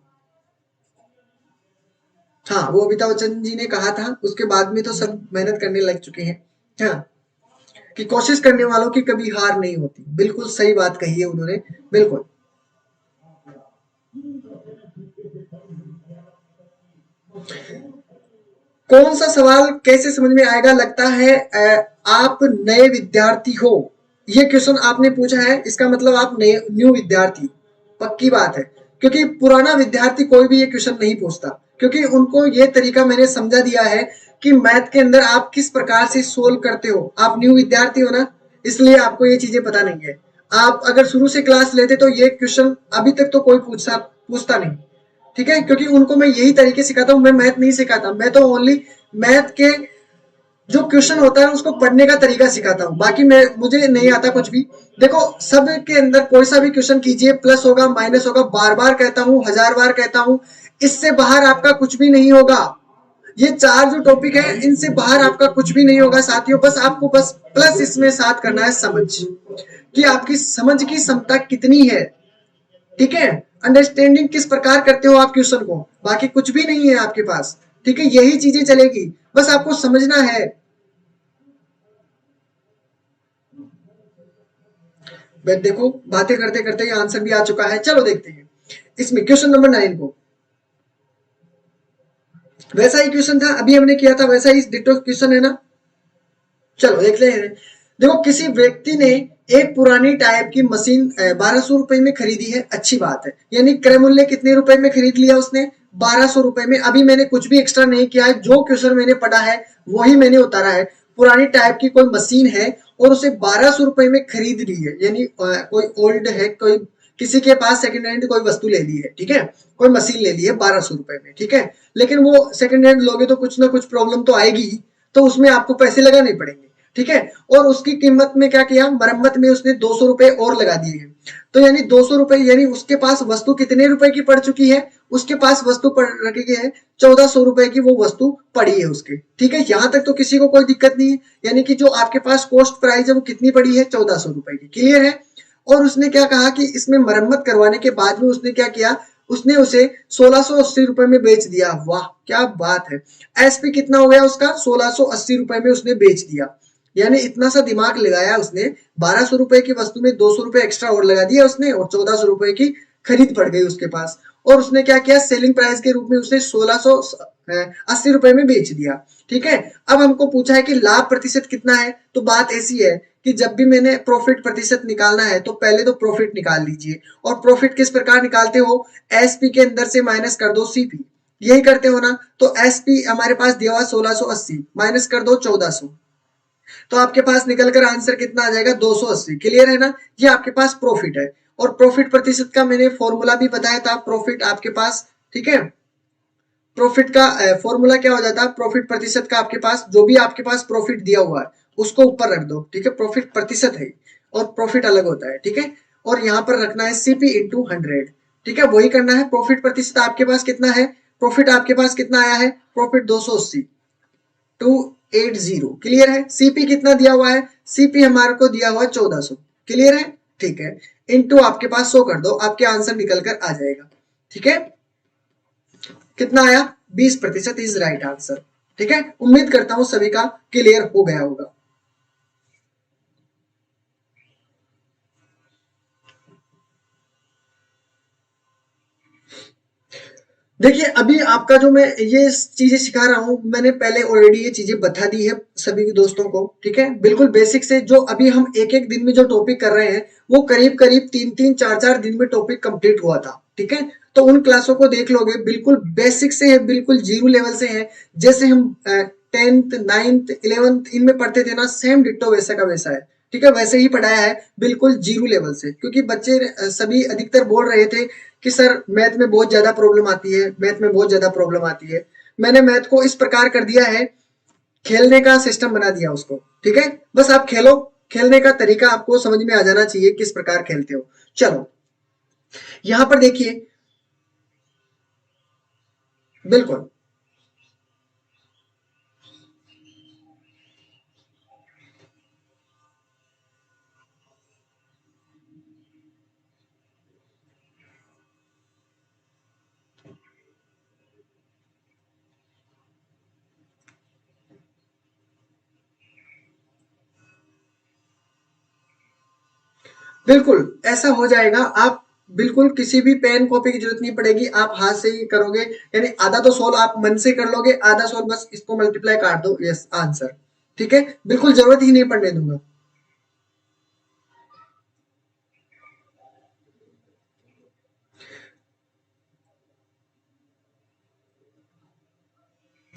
हाँ, वो अमिताभ बच्चन जी ने कहा था, उसके बाद में तो सब मेहनत करने लग चुके हैं। हाँ, कि कोशिश करने वालों की कभी हार नहीं होती, बिल्कुल सही बात कही है उन्होंने, बिल्कुल। कौन सा सवाल कैसे समझ में आएगा, लगता है आप नए विद्यार्थी हो, ये क्वेश्चन आपने पूछा है, इसका मतलब आप नए न्यू विद्यार्थी, पक्की बात है। क्योंकि पुराना विद्यार्थी कोई भी ये क्वेश्चन नहीं पूछता, क्योंकि उनको ये तरीका मैंने समझा दिया है कि मैथ के अंदर आप किस प्रकार से सोल्व करते हो। आप न्यू विद्यार्थी हो ना, इसलिए आपको ये चीजें पता नहीं है। आप अगर शुरू से क्लास लेते तो ये क्वेश्चन अभी तक तो कोई पूछता पूछता नहीं, ठीक है। क्योंकि उनको मैं यही तरीके सिखाता हूँ, मैं मैथ नहीं सिखाता, मैं तो ओनली मैथ के जो क्वेश्चन होता है उसको पढ़ने का तरीका सिखाता हूँ, बाकी मैं मुझे नहीं आता कुछ भी। देखो सब के अंदर कोई सा भी क्वेश्चन कीजिए, प्लस होगा माइनस होगा, बार बार कहता हूँ, हजार बार कहता हूँ, इससे बाहर आपका कुछ भी नहीं होगा। ये चार जो टॉपिक है इनसे बाहर आपका कुछ भी नहीं होगा साथियों, बस आपको बस प्लस इसमें साथ करना है समझ, कि आपकी समझ की क्षमता कितनी है, ठीक है। अंडरस्टैंडिंग किस प्रकार करते हो आप क्वेश्चन को, बाकी कुछ भी नहीं है आपके पास, ठीक है। यही चीजें चलेगी, बस आपको समझना है। बट देखो बातें करते करते ये आंसर भी आ चुका है। चलो देखते हैं इसमें क्वेश्चन नंबर 9 को। वैसा ही क्वेश्चन था अभी हमने किया था, वैसा ही डिटो क्वेश्चन है ना। चलो देख ले। देखो किसी व्यक्ति ने एक पुरानी टाइप की मशीन 1200 रुपए में खरीदी है, अच्छी बात है, यानी क्रय मूल्य कितने रुपए में खरीद लिया उसने, 1200 रुपए में। अभी मैंने कुछ भी एक्स्ट्रा नहीं किया है, जो क्वेश्चन मैंने पढ़ा है वही मैंने उतारा है। पुरानी टाइप की कोई मशीन है और उसे 1200 रुपए में खरीद ली है, यानी कोई ओल्ड है, कोई किसी के पास सेकंड हैंड कोई वस्तु ले ली है, ठीक है, कोई मशीन ले ली है 1200 रुपए में, ठीक है। लेकिन वो सेकंड हैंड लोगे तो कुछ ना कुछ प्रॉब्लम तो आएगी ही, तो उसमें आपको पैसे लगाने पड़ेंगे, ठीक है। और उसकी कीमत में क्या किया, मरम्मत में उसने 200 रुपए और लगा दिए हैं। तो यानी 200 रुपए, यानी उसके पास वस्तु कितने रुपए की पड़ चुकी है, उसके पास वस्तु पड़ रखी है 1400 रुपए की, वो वस्तु पड़ी है उसके, ठीक है। यहां तक तो किसी को कोई दिक्कत नहीं है, यानी कि जो आपके पास कॉस्ट प्राइस है वो कितनी पड़ी है, 1400 रुपए की, क्लियर है। और उसने क्या कहा कि इसमें मरम्मत करवाने के बाद में उसने क्या किया, उसने उसे 1680 रुपए में बेच दिया। वाह क्या बात है। एसपी कितना हो गया उसका, 1680 रुपए में उसने बेच दिया। यानी इतना सा दिमाग लगाया उसने, 1200 रुपए की वस्तु में 200 रुपए एक्स्ट्रा और लगा दिया उसने, और 1400 रुपए की खरीद पड़ गई उसके पास। और उसने क्या किया, सेलिंग प्राइस के रूप में उसने 1680 रुपए में बेच दिया, ठीक है। अब हमको पूछा है कि लाभ प्रतिशत कितना है, तो बात ऐसी है कि जब भी मैंने प्रॉफिट प्रतिशत निकालना है तो पहले तो प्रॉफिट निकाल लीजिए। और प्रॉफिट किस प्रकार निकालते हो, एसपी के अंदर से माइनस कर दो सीपी, यही करते हो ना। तो एसपी हमारे पास दिया हुआ 1680, माइनस कर दो 1400, तो आपके पास निकल कर आंसर कितना आ जाएगा, 280, क्लियर है ना। ये आपके पास प्रॉफिट है। और प्रॉफिट प्रतिशत का मैंने फॉर्मूला भी बताया था, प्रॉफिट आपके पास, ठीक है। प्रॉफिट का फॉर्मूला क्या हो जाता है, प्रॉफिट प्रतिशत का आपके पास जो भी आपके पास प्रॉफिट दिया हुआ है उसको ऊपर रख दो, ठीक है। प्रॉफिट प्रतिशत है और प्रॉफिट अलग होता है, ठीक है। और यहाँ पर रखना है सीपी इंटू 100, ठीक है, वही करना है। प्रॉफिट प्रतिशत आपके पास कितना है, प्रॉफिट आपके पास कितना आया है, प्रॉफिट 280, 280, क्लियर है। सीपी कितना दिया हुआ है, सीपी हमारे को दिया हुआ है 1400, क्लियर है, ठीक है। इंटू आपके पास 100 कर दो, आपके आंसर निकल कर आ जाएगा, ठीक है। कितना आया, 20% इज राइट आंसर, ठीक है। उम्मीद करता हूं सभी का क्लियर हो गया होगा। देखिए अभी आपका जो मैं ये चीजें सिखा रहा हूं, मैंने पहले ऑलरेडी ये चीजें बता दी है सभी दोस्तों को, ठीक है। बिल्कुल बेसिक से जो अभी हम एक एक दिन में जो टॉपिक कर रहे हैं वो करीब करीब 3-3 4-4 दिन में टॉपिक कंप्लीट हुआ था, ठीक है। तो उन क्लासों को देख लोगे, बिल्कुल बेसिक से है, बिल्कुल जीरो लेवल से है। जैसे हम 10th 9th 11th इनमें पढ़ते थे ना, सेम डिट्टो वैसा का वैसा है, ठीक है। वैसे ही पढ़ाया है, बिल्कुल जीरो लेवल से। क्योंकि बच्चे सभी अधिकतर बोल रहे थे कि सर मैथ में बहुत ज्यादा प्रॉब्लम आती है, मैथ में बहुत ज्यादा प्रॉब्लम आती है। मैंने मैथ को इस प्रकार कर दिया है, खेलने का सिस्टम बना दिया उसको, ठीक है। बस आप खेलो, खेलने का तरीका आपको समझ में आ जाना चाहिए किस प्रकार खेलते हो। चलो यहां पर देखिए, बिल्कुल बिल्कुल ऐसा हो जाएगा। आप बिल्कुल किसी भी पेन कॉपी की जरूरत नहीं पड़ेगी, आप हाथ से ही करोगे। यानी आधा तो सोल्व आप मन से कर लोगे, आधा सोल्व बस इसको मल्टीप्लाई काट दो, यस आंसर, ठीक है। बिल्कुल जरूरत ही नहीं पड़ने दूंगा।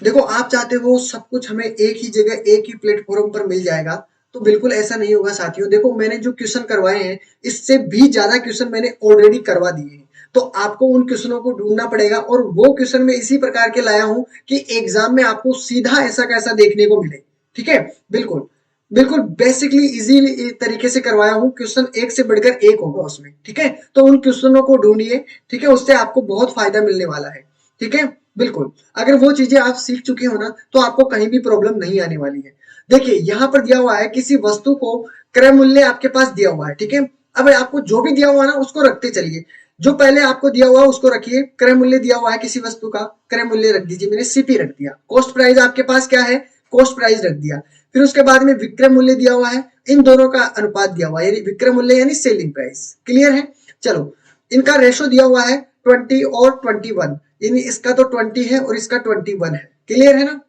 देखो आप चाहते हो सब कुछ हमें एक ही जगह एक ही प्लेटफॉर्म पर मिल जाएगा, तो बिल्कुल ऐसा नहीं होगा साथियों। देखो मैंने जो क्वेश्चन करवाए हैं इससे भी ज्यादा क्वेश्चन मैंने ऑलरेडी करवा दिए हैं। तो आपको उन क्वेश्चनों को ढूंढना पड़ेगा, और वो क्वेश्चन मैं इसी प्रकार के लाया हूं कि एग्जाम में आपको सीधा ऐसा कैसा देखने को मिले, ठीक है। बिल्कुल बिल्कुल बेसिकली इजी तरीके से करवाया हूं, क्वेश्चन एक से बढ़कर एक होगा उसमें, ठीक है। तो उन क्वेश्चनों को ढूंढिए, ठीक है, उससे आपको बहुत फायदा मिलने वाला है, ठीक है। बिल्कुल अगर वो चीजें आप सीख चुके हो ना तो आपको कहीं भी प्रॉब्लम नहीं आने वाली है। देखिए यहाँ पर दिया हुआ है किसी वस्तु को क्रय मूल्य आपके पास दिया हुआ है, ठीक है। अब आपको जो भी दिया हुआ है ना उसको रखते चलिए। जो पहले आपको दिया हुआ है उसको रखिए। क्रय मूल्य दिया हुआ है किसी वस्तु का, क्रय मूल्य रख दीजिए, मैंने सीपी रख दिया। कॉस्ट प्राइस आपके पास क्या है, कॉस्ट प्राइस रख दिया। फिर उसके बाद में विक्रय मूल्य दिया हुआ है, इन दोनों का अनुपात दिया हुआ है, यानी विक्रय मूल्य यानी सेलिंग प्राइस। क्लियर है? चलो, इनका रेशो दिया हुआ है 20 और 21, यानी इसका तो 20 है और इसका 21 है। क्लियर है ना?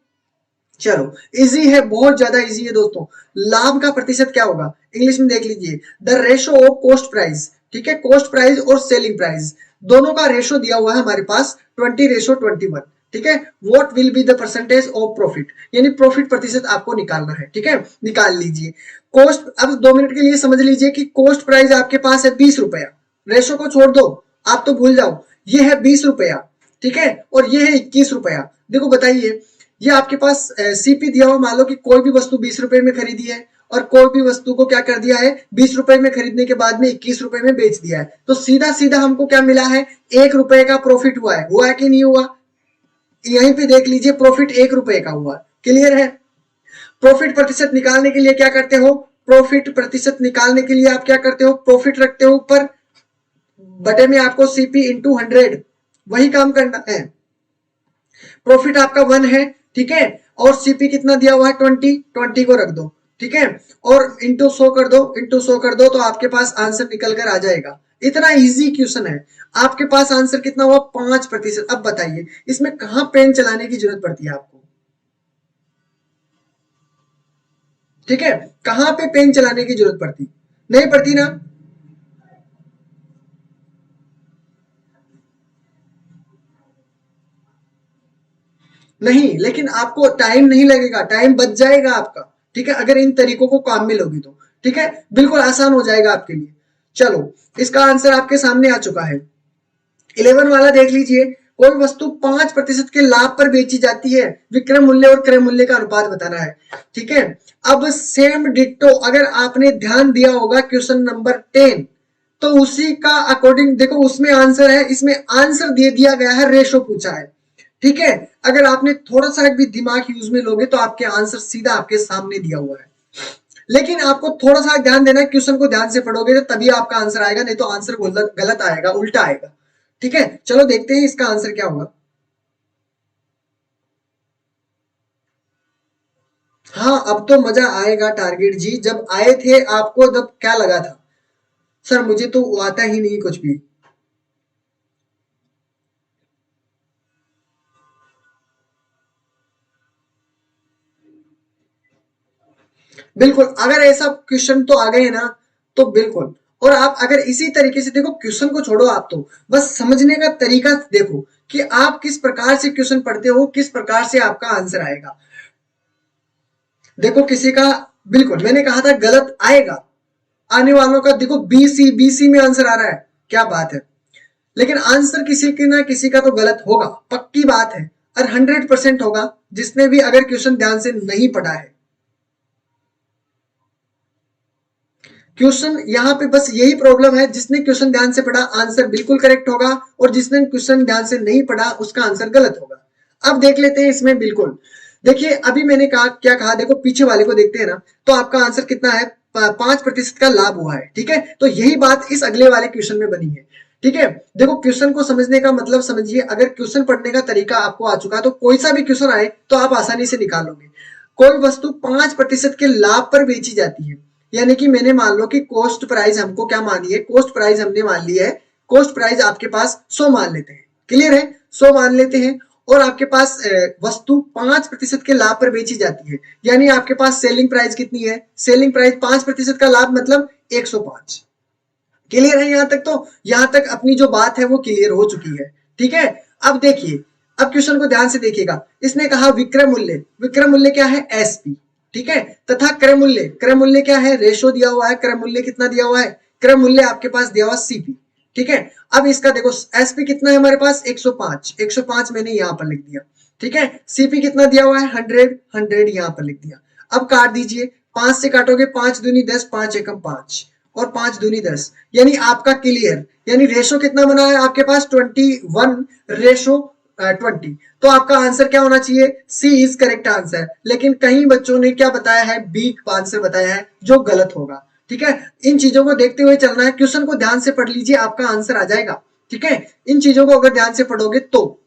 चलो, इजी है, बहुत ज्यादा इजी है दोस्तों। लाभ का प्रतिशत क्या होगा इंग्लिश में देख लीजिए, the ratio of cost price. ठीक है, कॉस्ट प्राइस और सेलिंग प्राइस दोनों का रेशो दिया हुआ है हमारे पास 20:21। ठीक है, what will be the percentage of profit, यानी प्रॉफिट प्रतिशत आपको निकालना है। ठीक है, निकाल लीजिए। कॉस्ट, अब 2 मिनट के लिए समझ लीजिए कि कॉस्ट प्राइस आपके पास है 20 रुपया, रेशो को छोड़ दो, आप तो भूल जाओ, ये है 20 रुपया। ठीक है, और ये है 21 रुपया। देखो बताइए, ये आपके पास सीपी दिया हुआ, मान लो कि कोई भी वस्तु 20 रुपए में खरीदी है और कोई भी वस्तु को क्या कर दिया है, 20 रुपए में खरीदने के बाद में 21 रुपए में बेच दिया है, तो सीधा सीधा हमको क्या मिला है, 1 रुपए का प्रॉफिट हुआ है कि नहीं हुआ? यहीं पे देख लीजिए, प्रॉफिट 1 रुपए का हुआ। क्लियर है? प्रॉफिट प्रतिशत निकालने के लिए क्या करते हो, प्रॉफिट प्रतिशत निकालने के लिए आप क्या करते हो, प्रॉफिट रखते हो ऊपर, बटे में आपको सीपी इंटू 100, वही काम करना है। प्रॉफिट आपका 1 है, ठीक है, और सीपी कितना दिया हुआ है 20 को रख दो। ठीक है, और इंटू 100 कर दो, तो आपके पास आंसर निकल कर आ जाएगा। इतना इजी क्वेश्चन है। आपके पास आंसर कितना हुआ, 5%। अब बताइए इसमें कहां पेन चलाने की जरूरत पड़ती है आपको? ठीक है, कहां पे पेन चलाने की जरूरत पड़ती, नहीं पड़ती ना? नहीं, लेकिन आपको टाइम नहीं लगेगा, टाइम बच जाएगा आपका। ठीक है, अगर इन तरीकों को काम में लोगी तो। ठीक है, बिल्कुल आसान हो जाएगा आपके लिए। चलो, इसका आंसर आपके सामने आ चुका है। 11 वाला देख लीजिए, कोई वस्तु 5% के लाभ पर बेची जाती है, विक्रय मूल्य और क्रय मूल्य का अनुपात बताना है। ठीक है, अब सेम डिट्टो अगर आपने ध्यान दिया होगा क्वेश्चन नंबर 10, तो उसी का अकॉर्डिंग देखो, उसमें आंसर है, इसमें आंसर दे दिया गया है, रेशो पूछा है। ठीक है, अगर आपने थोड़ा सा भी दिमाग यूज में लोगे तो आपके आंसर सीधा आपके सामने दिया हुआ है। लेकिन आपको थोड़ा सा ध्यान देना है, क्वेश्चन को ध्यान से पढ़ोगे तो तभी आपका आंसर आएगा, नहीं तो आंसर गलत आएगा, उल्टा आएगा। ठीक है, चलो देखते हैं इसका आंसर क्या होगा। हाँ, अब तो मजा आएगा टारगेट जी। जब आए थे आपको तब क्या लगा था, सर मुझे तो आता ही नहीं कुछ भी। बिल्कुल, अगर ऐसा क्वेश्चन तो आ गए ना, तो बिल्कुल। और आप अगर इसी तरीके से देखो, क्वेश्चन को छोड़ो, आप तो बस समझने का तरीका देखो कि आप किस प्रकार से क्वेश्चन पढ़ते हो, किस प्रकार से आपका आंसर आएगा। देखो किसी का, बिल्कुल मैंने कहा था गलत आएगा, आने वालों का देखो बीसी में आंसर आ रहा है, क्या बात है। लेकिन आंसर किसी की ना किसी का तो गलत होगा, पक्की बात है, और 100% होगा, जिसने भी अगर क्वेश्चन ध्यान से नहीं पढ़ा है। क्वेश्चन यहाँ पे बस यही प्रॉब्लम है, जिसने क्वेश्चन ध्यान से पढ़ा आंसर बिल्कुल करेक्ट होगा, और जिसने क्वेश्चन ध्यान से नहीं पढ़ा उसका आंसर गलत होगा। अब देख लेते हैं इसमें, बिल्कुल देखिए, अभी मैंने कहा क्या कहा, देखो पीछे वाले को देखते हैं ना, तो आपका आंसर कितना है, 5% का लाभ हुआ है। ठीक है, तो यही बात इस अगले वाले क्वेश्चन में बनी है। ठीक है, देखो क्वेश्चन को समझने का मतलब समझिए, अगर क्वेश्चन पढ़ने का तरीका आपको आ चुका है तो कोई सा भी क्वेश्चन आए तो आप आसानी से निकालोगे। कोई वस्तु 5% के लाभ पर बेची जाती है, यानी कि मैंने मान लो कि कॉस्ट प्राइस हमको क्या मानी है, कॉस्ट प्राइस हमने मान ली है, कॉस्ट प्राइस आपके पास 100 मान लेते हैं। क्लियर है, 100 मान लेते हैं, और आपके पास वस्तु 5% के लाभ पर बेची जाती है, यानी आपके पास सेलिंग प्राइस कितनी है, सेलिंग प्राइस 5% का लाभ मतलब 105। क्लियर है यहां तक? तो यहां तक अपनी जो बात है वो क्लियर हो चुकी है। ठीक है, अब देखिए, अब क्वेश्चन को ध्यान से देखिएगा, इसने कहा विक्रय मूल्य, विक्रय मूल्य क्या है, एसपी। ठीक है, तथा क्रय मूल्य, क्रय मूल्य क्या है, रेशो दिया हुआ है, क्रय मूल्य कितना दिया हुआ है, क्रय मूल्य आपके पास दिया हुआ सीपी। ठीक है, अब इसका देखो एसपी कितना है हमारे पास, 105, 105 मैंने यहां पर लिख दिया। ठीक है, सीपी कितना दिया हुआ है, 100, 100 यहां पर लिख दिया। अब काट दीजिए, 5 से काटोगे, 5 दूनी 10, 5 एकम 5, और 5 दूनी 10, यानी आपका क्लियर, यानी रेशो कितना बना है आपके पास, 21:20। तो आपका आंसर क्या होना चाहिए, सी इज करेक्ट आंसर। लेकिन कई बच्चों ने क्या बताया है, बी आंसर बताया है, जो गलत होगा। ठीक है, इन चीजों को देखते हुए चलना है, क्वेश्चन को ध्यान से पढ़ लीजिए, आपका आंसर आ जाएगा। ठीक है, इन चीजों को अगर ध्यान से पढ़ोगे तो।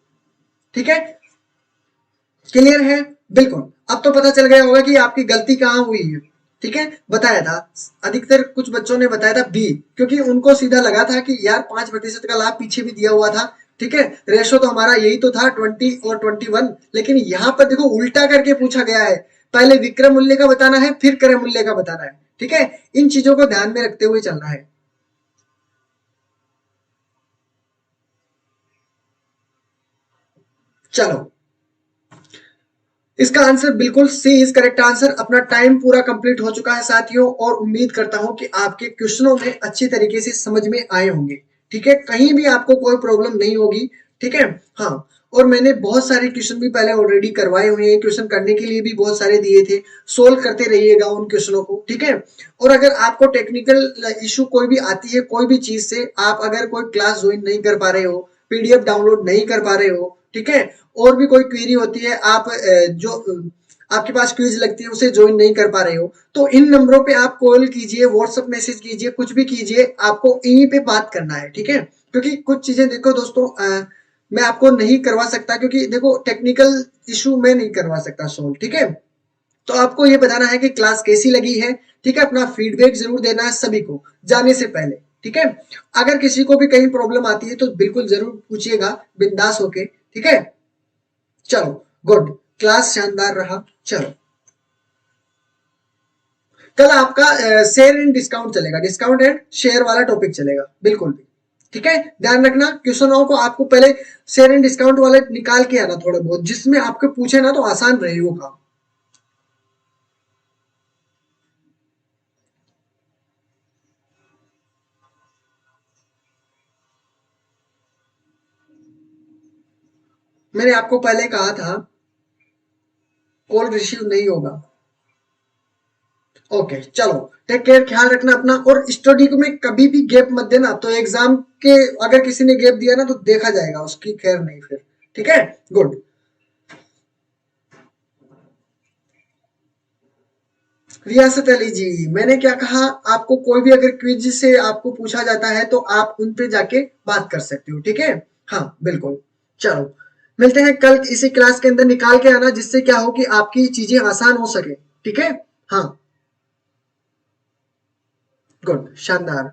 ठीक है, क्लियर है, बिल्कुल। अब तो पता चल गया होगा कि आपकी गलती कहाँ हुई है। ठीक है, बताया था, अधिकतर कुछ बच्चों ने बताया था बी, क्योंकि उनको सीधा लगा था कि यार 5% का लाभ पीछे भी दिया हुआ था। ठीक है, रेशो तो हमारा यही तो था 20 और 21, लेकिन यहाँ पर देखो उल्टा करके पूछा गया है, पहले विक्रय मूल्य का बताना है फिर क्रय मूल्य का बताना है। ठीक है, इन चीजों को ध्यान में रखते हुए चलना है। चलो, इसका आंसर बिल्कुल सी इज करेक्ट आंसर। अपना टाइम पूरा कंप्लीट हो चुका है साथियों, और उम्मीद करता हूं कि आपके क्वेश्चनों में अच्छी तरीके से समझ में आए होंगे। ठीक है, कहीं भी आपको कोई प्रॉब्लम नहीं होगी। ठीक है, हाँ, और मैंने बहुत सारे क्वेश्चन भी पहले ऑलरेडी करवाए हुए हैं, क्वेश्चन करने के लिए भी बहुत सारे दिए थे, सोल्व करते रहिएगा उन क्वेश्चनों को। ठीक है, और अगर आपको टेक्निकल इशू कोई भी आती है, कोई भी चीज से आप अगर कोई क्लास ज्वाइन नहीं कर पा रहे हो, पीडीएफ डाउनलोड नहीं कर पा रहे हो, ठीक है, और भी कोई क्वेरी होती है, आप जो आपके पास क्विज लगती है उसे ज्वाइन नहीं कर पा रहे हो, तो इन नंबरों पे आप कॉल कीजिए, व्हाट्सएप मैसेज कीजिए, कुछ भी कीजिए, आपको यहीं पे बात करना है। ठीक है, क्योंकि कुछ चीजें देखो दोस्तों, मैं आपको नहीं करवा सकता, क्योंकि देखो टेक्निकल इशू मैं नहीं करवा सकता सोल्व। ठीक है, तो आपको ये बताना है कि क्लास कैसी लगी है। ठीक है, अपना फीडबैक जरूर देना है सभी को जाने से पहले। ठीक है, अगर किसी को भी कहीं प्रॉब्लम आती है तो बिल्कुल जरूर पूछिएगा, बिंदास होके। ठीक है, चलो, गुड, क्लास शानदार रहा। चलो, कल आपका शेयर एंड डिस्काउंट चलेगा, डिस्काउंट एंड शेयर वाला टॉपिक चलेगा बिल्कुल भी। ठीक है, ध्यान रखना, क्वेश्चनों को आपको पहले शेयर एंड डिस्काउंट वाले निकाल के आना थोड़े बहुत, जिसमें आपको पूछे ना तो आसान रहे वो काम। मैंने आपको पहले कहा था कॉल रिसीव नहीं होगा। ओके, चलो, टेक केयर, ख्याल रखना अपना, और स्टडी को में कभी भी गैप मत देना, तो एग्जाम के अगर किसी ने गैप दिया ना तो देखा जाएगा उसकी खैर नहीं फिर। ठीक है, गुड। रियासत अली जी, मैंने क्या कहा, आपको कोई भी अगर क्विज से आपको पूछा जाता है तो आप उन पे जाके बात कर सकते हो। ठीक है, हाँ बिल्कुल। चलो, मिलते हैं कल इसी क्लास के अंदर, निकाल के आना जिससे क्या हो कि आपकी चीजें आसान हो सके। ठीक है, हाँ, गुड, शानदार।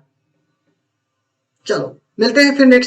चलो, मिलते हैं फिर नेक्स्ट